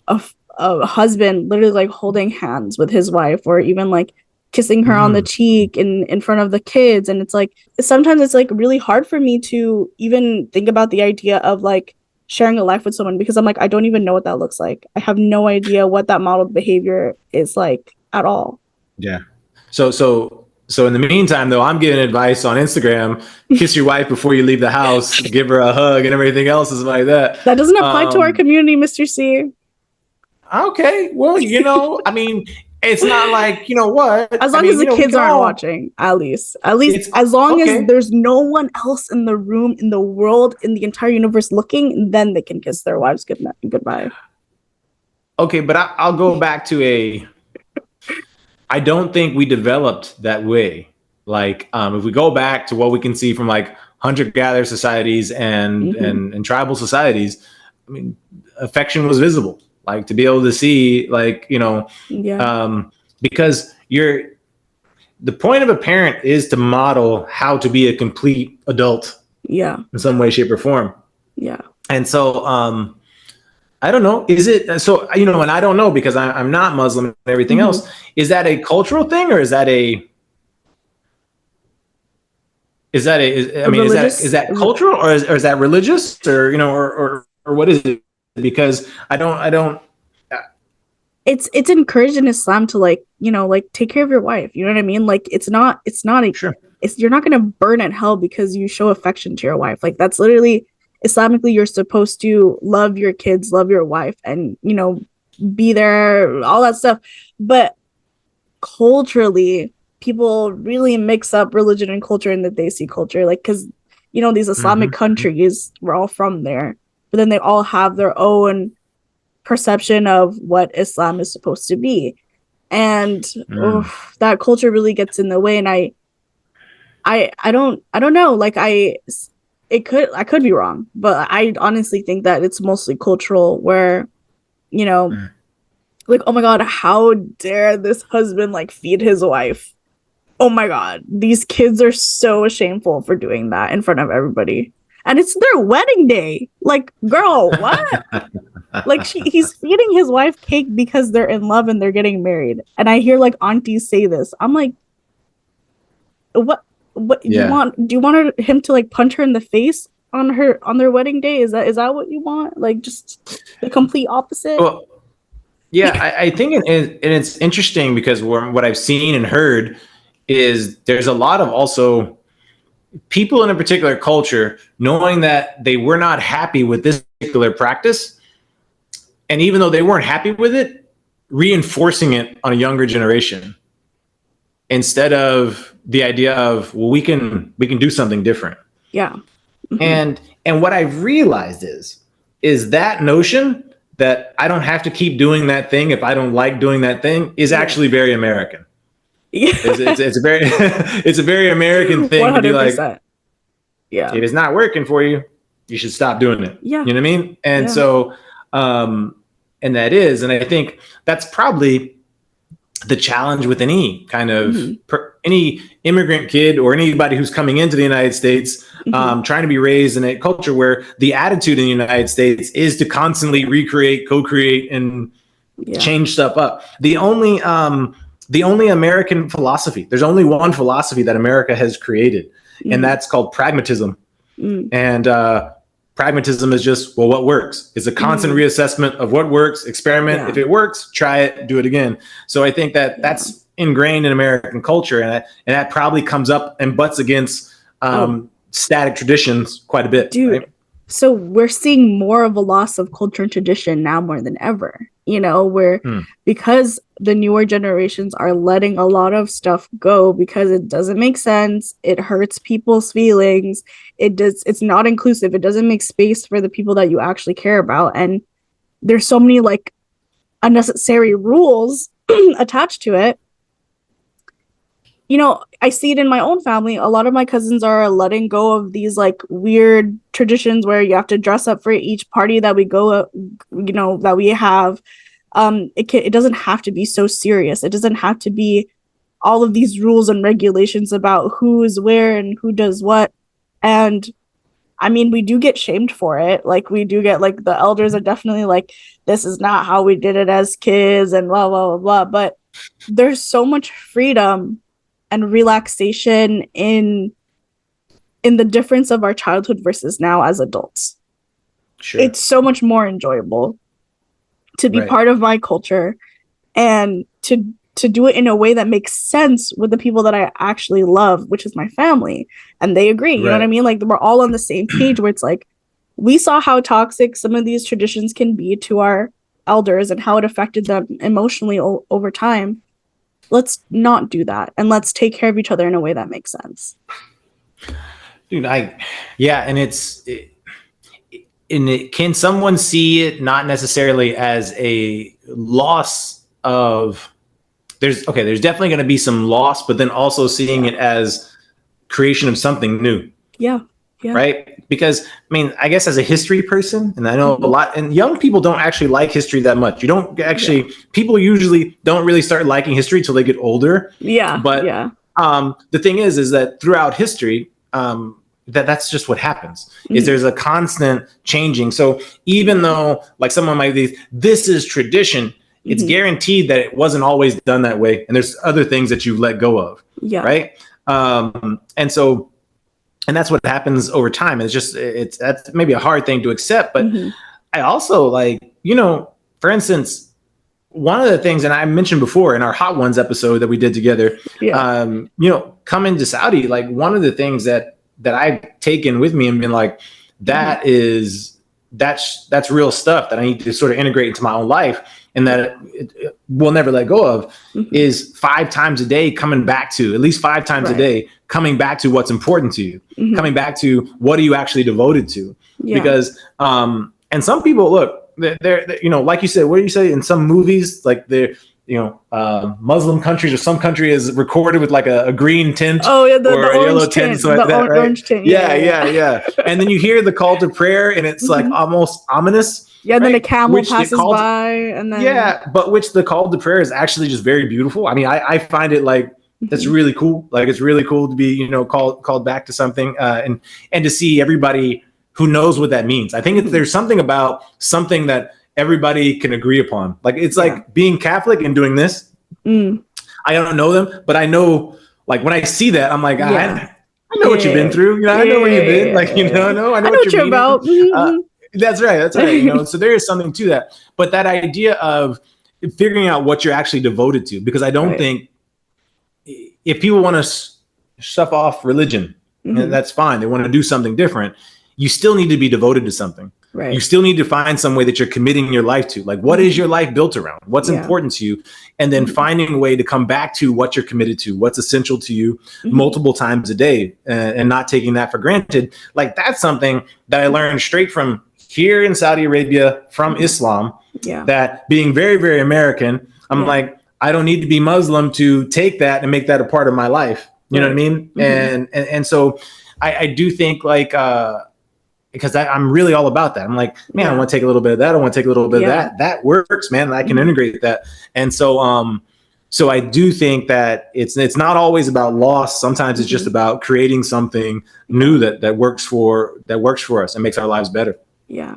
a husband literally like holding hands with his wife, or even like kissing her on the cheek in front of the kids. And it's like, sometimes it's like really hard for me to even think about the idea of like sharing a life with someone, because I'm like, I don't even know what that looks like. I have no idea what that modeled behavior is like at all. Yeah. So in the meantime, though, I'm giving advice on Instagram: kiss your wife before you leave the house, give her a hug, and everything else is like that. That doesn't apply to our community, Mr. C. Okay, well, I mean, it's not like, what? As long as the kids aren't watching, at least as long as there's no one else in the room, in the world, in the entire universe looking, then they can kiss their wives goodbye. Okay, but I'll go back to I don't think we developed that way. Like, if we go back to what we can see from like hunter-gatherer societies and tribal societies, I mean, affection was visible. Like, to be able to see, like, because the point of a parent is to model how to be a complete adult. Yeah. In some way, shape, or form. Yeah. And so, I don't know. Is it so? And I don't know, because I'm not Muslim and everything else. Is that a cultural thing, or is that is that cultural, or is that religious, or what is it? Because I don't. It's encouraged in Islam to like take care of your wife. You know what I mean? Like, it's not Sure. You're not gonna burn in hell because you show affection to your wife. Like, that's literally Islamically, you're supposed to love your kids, love your wife, and be there, all that stuff. But culturally, people really mix up religion and culture in the Desi culture, like, because these Islamic countries, we're all from there, but then they all have their own perception of what Islam is supposed to be, and that culture really gets in the way. And I don't know, like, I could be wrong, but I honestly think that it's mostly cultural, where, like, oh my God, how dare this husband like feed his wife? Oh my God, these kids are so shameful for doing that in front of everybody. And it's their wedding day. Like, girl, what? Like, he's feeding his wife cake because they're in love and they're getting married. And I hear like aunties say this. I'm like, what do you want him to like punch her in the face on their wedding day? Is that what you want? Like, just the complete opposite? Well, yeah, I think it's interesting, because what I've seen and heard is there's a lot of also people in a particular culture knowing that they were not happy with this particular practice, and even though they weren't happy with it, reinforcing it on a younger generation, instead of the idea of, well, we can do something different. Yeah. And what I've realized is that notion that I don't have to keep doing that thing if I don't like doing that thing is actually very American. Yeah. It's a very American thing 100%. To be like, yeah, if it's not working for you, you should stop doing it. Yeah. You know what I mean? And so, and I think that's probably the challenge with any kind of any immigrant kid or anybody who's coming into the United States, trying to be raised in a culture where the attitude in the United States is to constantly recreate, co-create, and change stuff up. The only American philosophy, there's only one philosophy that America has created, and that's called pragmatism. And pragmatism is just, well, what works? It's a constant reassessment of what works, experiment. Yeah. If it works, try it, do it again. So I think that that's ingrained in American culture, and that probably comes up and butts against static traditions quite a bit. Dude, right? So we're seeing more of a loss of culture and tradition now more than ever, where because the newer generations are letting a lot of stuff go because it doesn't make sense, it hurts people's feelings, it's not inclusive, it doesn't make space for the people that you actually care about, and there's so many like unnecessary rules attached to it. I see it in my own family. A lot of my cousins are letting go of these like weird traditions where you have to dress up for each party that we go, that we have. It doesn't have to be so serious. It doesn't have to be all of these rules and regulations about who's where and who does what. And I mean, we do get shamed for it. Like we do get like the elders are definitely like, this is not how we did it as kids and blah, blah, blah, blah. But there's so much freedom and relaxation in the difference of our childhood versus now as adults. Sure. It's so much more enjoyable to be part of my culture and to do it in a way that makes sense with the people that I actually love, which is my family. And they agree, you know what I mean? Like we're all on the same page where it's like, we saw how toxic some of these traditions can be to our elders and how it affected them emotionally over time. Let's not do that, and let's take care of each other in a way that makes sense. Dude, can someone see it not necessarily as a loss of, there's definitely going to be some loss, but then also seeing it as creation of something new. Yeah. Right? Because I mean, I guess as a history person, and I know a lot, and young people don't actually like history that much. You don't actually, people usually don't really start liking history till they get older. Yeah. But the thing is that throughout history, that's just what happens. Is there's a constant changing. So even though like someone might be, this is tradition, it's guaranteed that it wasn't always done that way, and there's other things that you've let go of. Yeah. Right. And that's what happens over time. That's maybe a hard thing to accept, but I also like, for instance, one of the things, and I mentioned before in our Hot Ones episode that we did together, coming to Saudi, like one of the things that I've taken with me and been like, that's real stuff that I need to sort of integrate into my own life, and that it will never let go of, is 5 times a day coming back to, at least 5 times a day, coming back to what's important to you, coming back to what are you actually devoted to? Because, and some people, look, they're, like you said, what do you say in some movies, like they're, Muslim countries or some country is recorded with like a green tint or a yellow tint, so like that, right? Orange tint, yeah. And then you hear the call to prayer, and it's like almost ominous. Yeah, and then a camel passes by, and then but which the call to prayer is actually just very beautiful. I mean, I find it like that's really cool. Like it's really cool to be called back to something, and to see everybody who knows what that means. I think there's something about something that everybody can agree upon. Like it's like being Catholic and doing this. I don't know them, but I know, like when I see that, I'm like, I know what you've been through. I know where you've been. Like, I know what you're about. That's right. So there is something to that. But that idea of figuring out what you're actually devoted to, because I don't think if people want to stuff off religion, that's fine. They want to do something different. You still need to be devoted to something. Right. You still need to find some way that you're committing your life to. Like, what is your life built around? What's important to you? And then finding a way to come back to what you're committed to, what's essential to you multiple times a day, and not taking that for granted. Like, that's something that I learned straight from here in Saudi Arabia from Islam, that being very, very American, I'm like, I don't need to be Muslim to take that and make that a part of my life. You know what I mean? And so I do think like, because I'm really all about that. I'm like, man, I want to take a little bit of that. I want to take a little bit of that. That works, man. I can integrate that. And so, so I do think that it's not always about loss. Sometimes it's just about creating something new that works for us and makes our lives better. Yeah.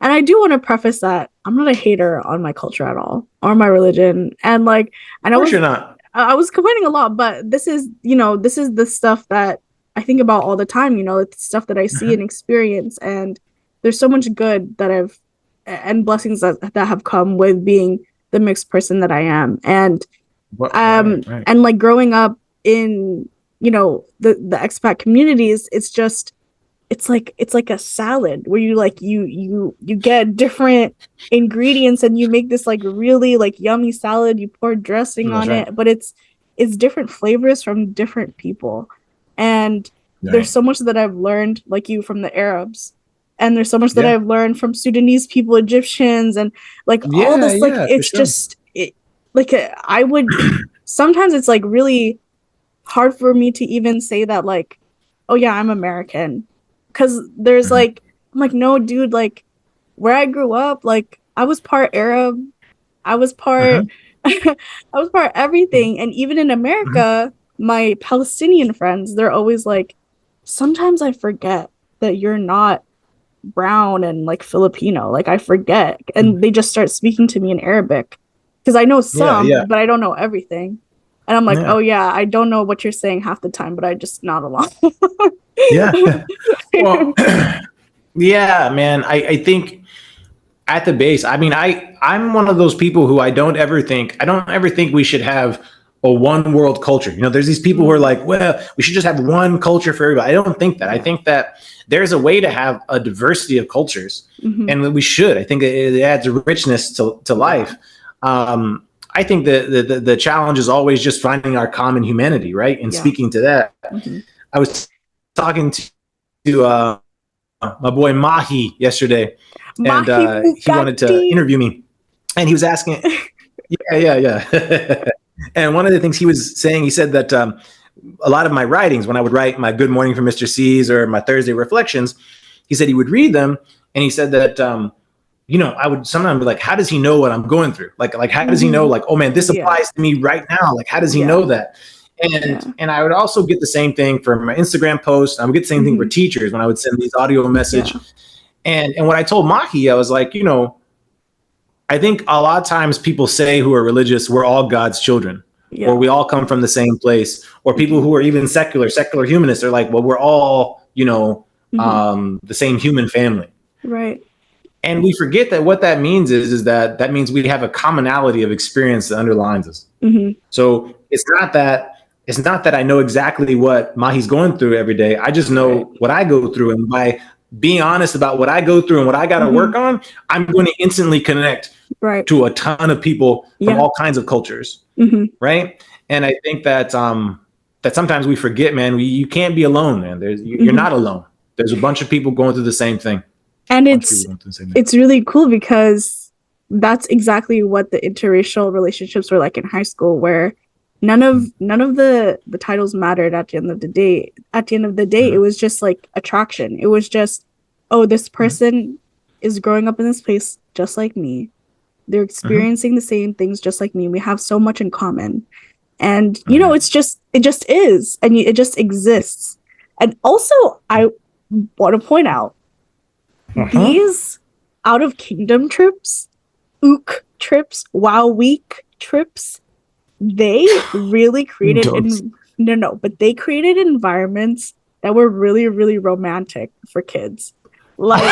And I do want to preface that I'm not a hater on my culture at all, or my religion. And like, I know you're not. I was complaining a lot, but this is the stuff that I think about all the time. It's stuff that I see and experience, and there's so much good that and blessings that have come with being the mixed person that I am. And and like growing up in the expat communities, it's it's like a salad where you get different ingredients and you make this like really like yummy salad. You pour dressing That's on right. it, but it's different flavors from different people. And there's Right. so much that I've learned, like you, from the Arabs. And there's so much that Yeah. I've learned from Sudanese people, Egyptians, and like all Yeah. this, like Yeah. For it's sure. just it, like I would sometimes it's like really hard for me to even say that like, oh yeah, I'm American. Cause there's Mhm. like I'm like, no, dude, like where I grew up, like I was part Arab, I was part Mhm. I was part everything. And even in Mhm. America, my Palestinian friends, they're always like, sometimes I forget that you're not brown and like Filipino. Like I forget. Mhm. And they just start speaking to me in Arabic. Because I know Yeah. some, Yeah. but I don't know everything. And I'm like, oh Yeah. yeah, I don't know what you're saying half the time, but I just nod along. Yeah. Well, yeah, man. I think at the base, I mean, I'm one of those people who I don't ever think we should have a one world culture. You know, there's these people who are like, well, we should just have one culture for everybody. I don't think that. I Yeah. think that there's a way to have a diversity of cultures, Mm-hmm. and we should. I think it adds richness to Yeah. life. I think the challenge is always just finding our common humanity, right? And Yeah. speaking to that, Mm-hmm. I was talking to my boy Mahi yesterday, and Mahi he wanted to Bugatti. interview me, and he was asking, yeah, yeah. And one of the things he was saying, he said that a lot of my writings, when I would write my Good Morning for Mr. C's or my Thursday Reflections, he said he would read them, and he said that I would sometimes be like, how does he know what I'm going through? Like how does he know? Mm-hmm. Like, oh man, this Yeah. applies to me right now. Like, how does he Yeah. know that? And Yeah. and I would also get the same thing for my Instagram posts. I would get the same thing for Mm-hmm. teachers when I would send these audio message. Yeah. And when I told Mahi, I was like, I think a lot of times people say who are religious, we're all God's children, or Yeah. we all come from the same place, or people Mm-hmm. who are even secular humanists are like, well, we're all, Mm-hmm. the same human family. Right. And we forget that what that means is that means we have a commonality of experience that underlines us. Mm-hmm. So it's not that I know exactly what Mahi's going through every day. I just Right. know what I go through, and by being honest about what I go through and what I got to Mm-hmm. work on, I'm going to instantly connect Right. to a ton of people from Yeah. all kinds of cultures, Mm-hmm. right? And I think that sometimes we forget, man. You can't be alone, man. You're Mm-hmm. not alone. There's a bunch of people going through the same thing. And Bunch of people going through the same thing. it's really cool because that's exactly what the interracial relationships were like in high school, where none of the titles mattered at the end of the day. At the end of the day, it Mhm. was just like attraction. It was just, oh, this Mhm. person is growing up in this place just like me. They're Mhm. experiencing the same things just like me. We have so much in common. And Mhm. it just is, and it just exists. And also, I want to point out Uh-huh. these out of kingdom trips, ook trips, wow week trips, they really created Don't. in no no, but they created environments that were really, really romantic for kids. Like,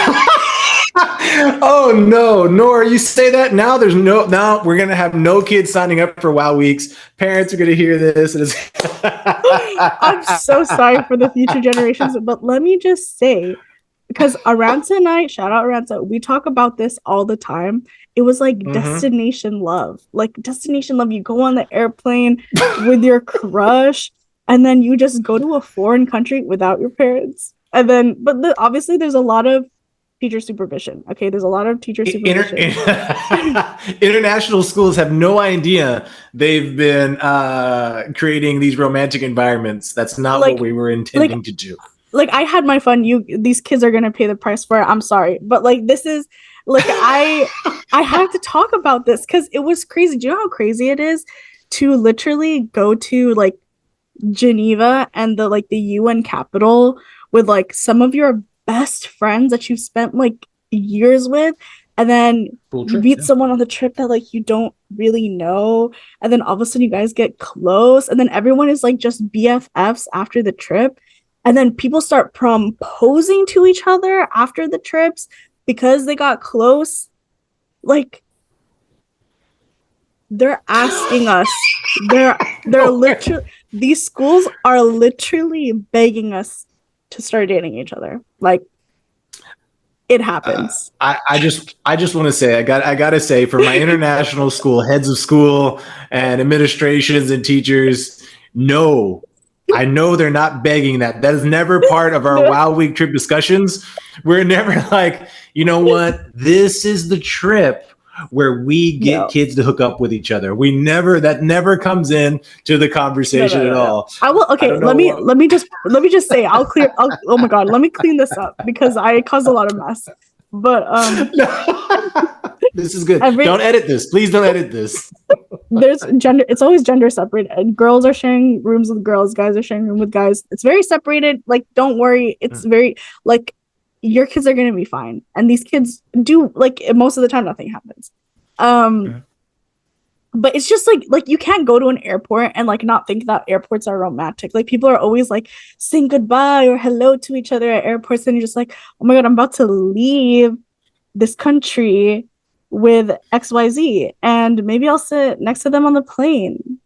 Oh no, Nora, you say that now. Now we're gonna have no kids signing up for Wow Weeks. Parents are gonna hear this. And I'm so sorry for the future generations, but let me just say, because Arantza and I, shout out Arantza, we talk about this all the time. It was like Mhm. destination love. Like destination love. You go on the airplane with your crush, and then you just go to a foreign country without your parents. And then, but obviously, there's a lot of teacher supervision. Okay, there's a lot of teacher supervision. International schools have no idea they've been creating these romantic environments. That's not what like, we were like intending to do. I had my fun. These kids are gonna pay the price for it. I'm sorry, but like this is like I have to talk about this because it was crazy. Do you know how crazy it is to literally go to like Geneva and the UN capital with like some of your best friends that you've spent like years with, and then Cool you trips, meet yeah. someone on the trip that like you don't really know, and then all of a sudden you guys get close, and then everyone is like just BFFs after the trip, and then people start proposing to each other after the trips because they got close. Like they're asking us. They're No way. literally these schools are literally begging us to start dating each other. Like, it happens. I just want to say, I gotta say, for my international school heads of school and administrations and teachers, no, I know they're not begging that. That is never part of our Wow Week trip discussions. We're never like, you know what? This is the trip where we get kids to hook up with each other. That never comes in to the conversation at all. I will. Okay, let me just say, oh my God, let me clean this up because I caused a lot of mess. But this is good. Don't edit this. Please don't edit this. There's gender. It's always gender separated. Girls are sharing rooms with girls. Guys are sharing rooms with guys. It's very separated. Like, don't worry. It's very like, your kids are gonna be fine, and these kids do, like, most of the time nothing happens. But it's just like you can't go to an airport and like not think that airports are romantic. Like, people are always like saying goodbye or hello to each other at airports, and you're just like, oh my God, I'm about to leave this country with XYZ, and maybe I'll sit next to them on the plane.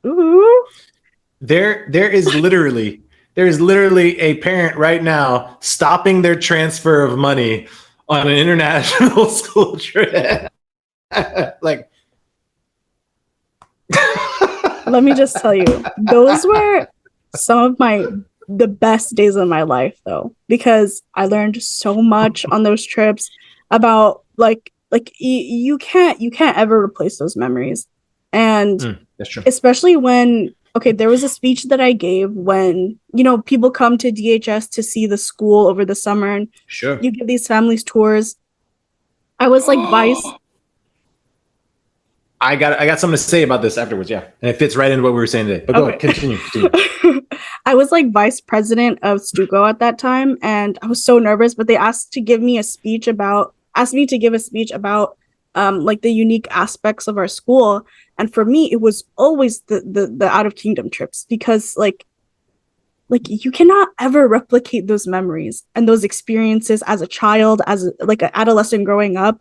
Ooh. There is literally a parent right now stopping their transfer of money on an international school trip. Like, let me just tell you, those were some of the best days of my life, though, because I learned so much on those trips about like you can't ever replace those memories. And that's true. Especially when, okay, there was a speech that I gave when, people come to DHS to see the school over the summer, and sure, you give these families tours. I was like vice. I got something to say about this afterwards, yeah, and it fits right into what we were saying today. But go ahead, continue. I was like vice president of Stuco at that time, and I was so nervous. But they asked me to give a speech about like the unique aspects of our school. And for me, it was always the out of kingdom trips, because like you cannot ever replicate those memories and those experiences as a child, as like an adolescent growing up.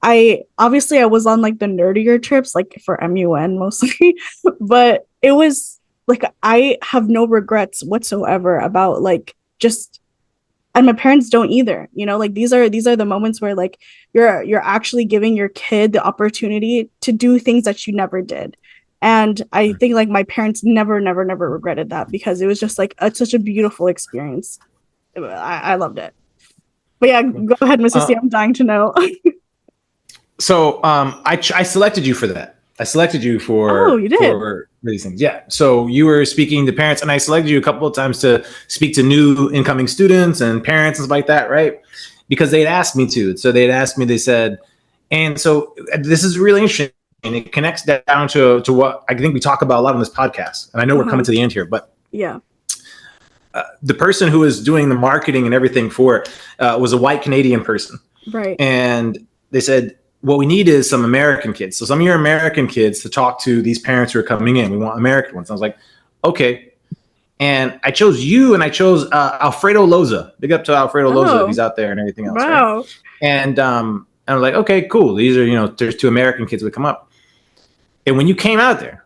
I was on like the nerdier trips, like for MUN mostly, but it was like, I have no regrets whatsoever about like just, and my parents don't either, like these are the moments where like you're actually giving your kid the opportunity to do things that you never did. And I think like my parents never regretted that, because it was just like such a beautiful experience. I loved it. But yeah, go ahead, Mr. C. I'm dying to know. So I selected you for that. I selected you for these things. Yeah. So you were speaking to parents, and I selected you a couple of times to speak to new incoming students and parents and stuff like that, right? Because they'd asked me to. So they'd asked me, they said, and so this is really interesting, and it connects down to what I think we talk about a lot on this podcast. And I know we're coming to the end here, but yeah. The person who was doing the marketing and everything for it was a white Canadian person. Right. And they said, what we need is some American kids. So some of your American kids to talk to these parents who are coming in. We want American ones. I was like, okay. And I chose you, and I chose Alfredo Loza. Big up to Alfredo Loza if he's out there and everything else. Wow. Right? And I was like, okay, cool. These are, there's two American kids that come up. And when you came out there,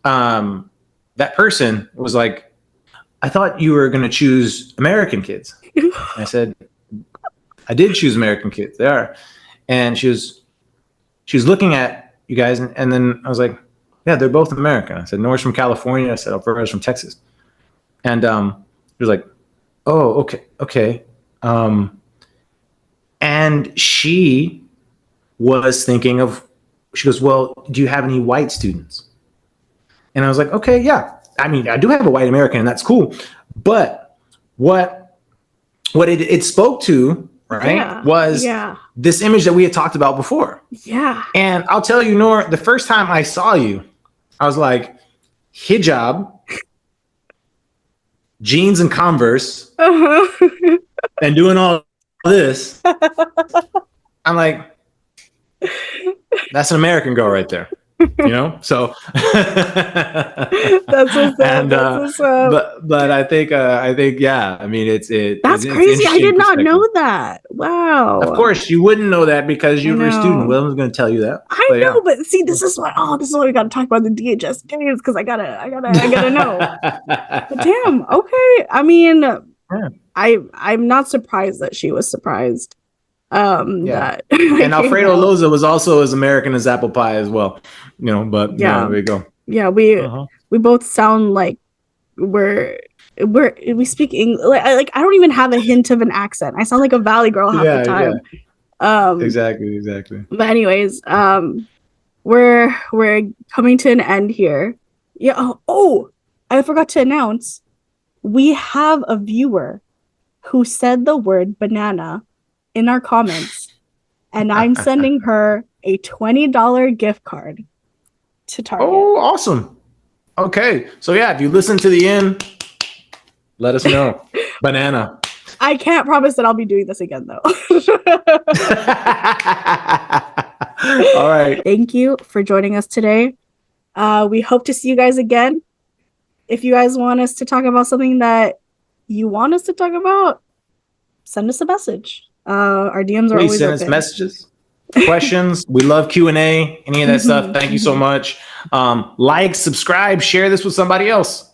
that person was like, I thought you were going to choose American kids. And I said, I did choose American kids. They are. And she was looking at you guys, and then I was like, yeah, they're both American. I said, Nora's from California. I said, Alfredo's from Texas. And she was like, oh, okay. And she was thinking she goes, well, do you have any white students? And I was like, okay, yeah. I mean, I do have a white American, and that's cool. But what it spoke to, right, was this image that we had talked about before. Yeah. And I'll tell you, Nora, the first time I saw you, I was like, hijab, jeans and Converse, and doing all this. I'm like, that's an American girl right there. you know. So That's what's up. and That's what's up. but I think yeah, I mean it's That's it's crazy. I interesting did not perspective. know that. Of Wow. course, you wouldn't know that because I you were a student. know. Willem's going to tell you that. I But know, yeah. but see, this is what we gotta talk about the DHS days because I gotta know. But damn, okay. I mean, Yeah. I'm not surprised that she was surprised. Yeah. That I And came Alfredo out. Loza was also as American as apple pie as well. You know, but Yeah, there you go. yeah. Uh-huh. We both sound like we're we speak English. Like I don't even have a hint of an accent. I sound like a Valley girl half the Yeah. time. Um, Exactly. but anyways, we're coming to an end here. Yeah. Oh, I forgot to announce. We have a viewer who said the word banana in our comments, and I'm sending her a $20 gift card to Target. Oh, awesome. Okay. So yeah, if you listen to the end, let us know. Banana. I can't promise that I'll be doing this again though. All right. Thank you for joining us today. We hope to see you guys again. If you guys want us to talk about something that you want us to talk about, send us a message. Our DMs are Please always send open. us messages, questions. We love Q&A, any of that stuff. Thank you so much. Like, subscribe, share this with somebody else.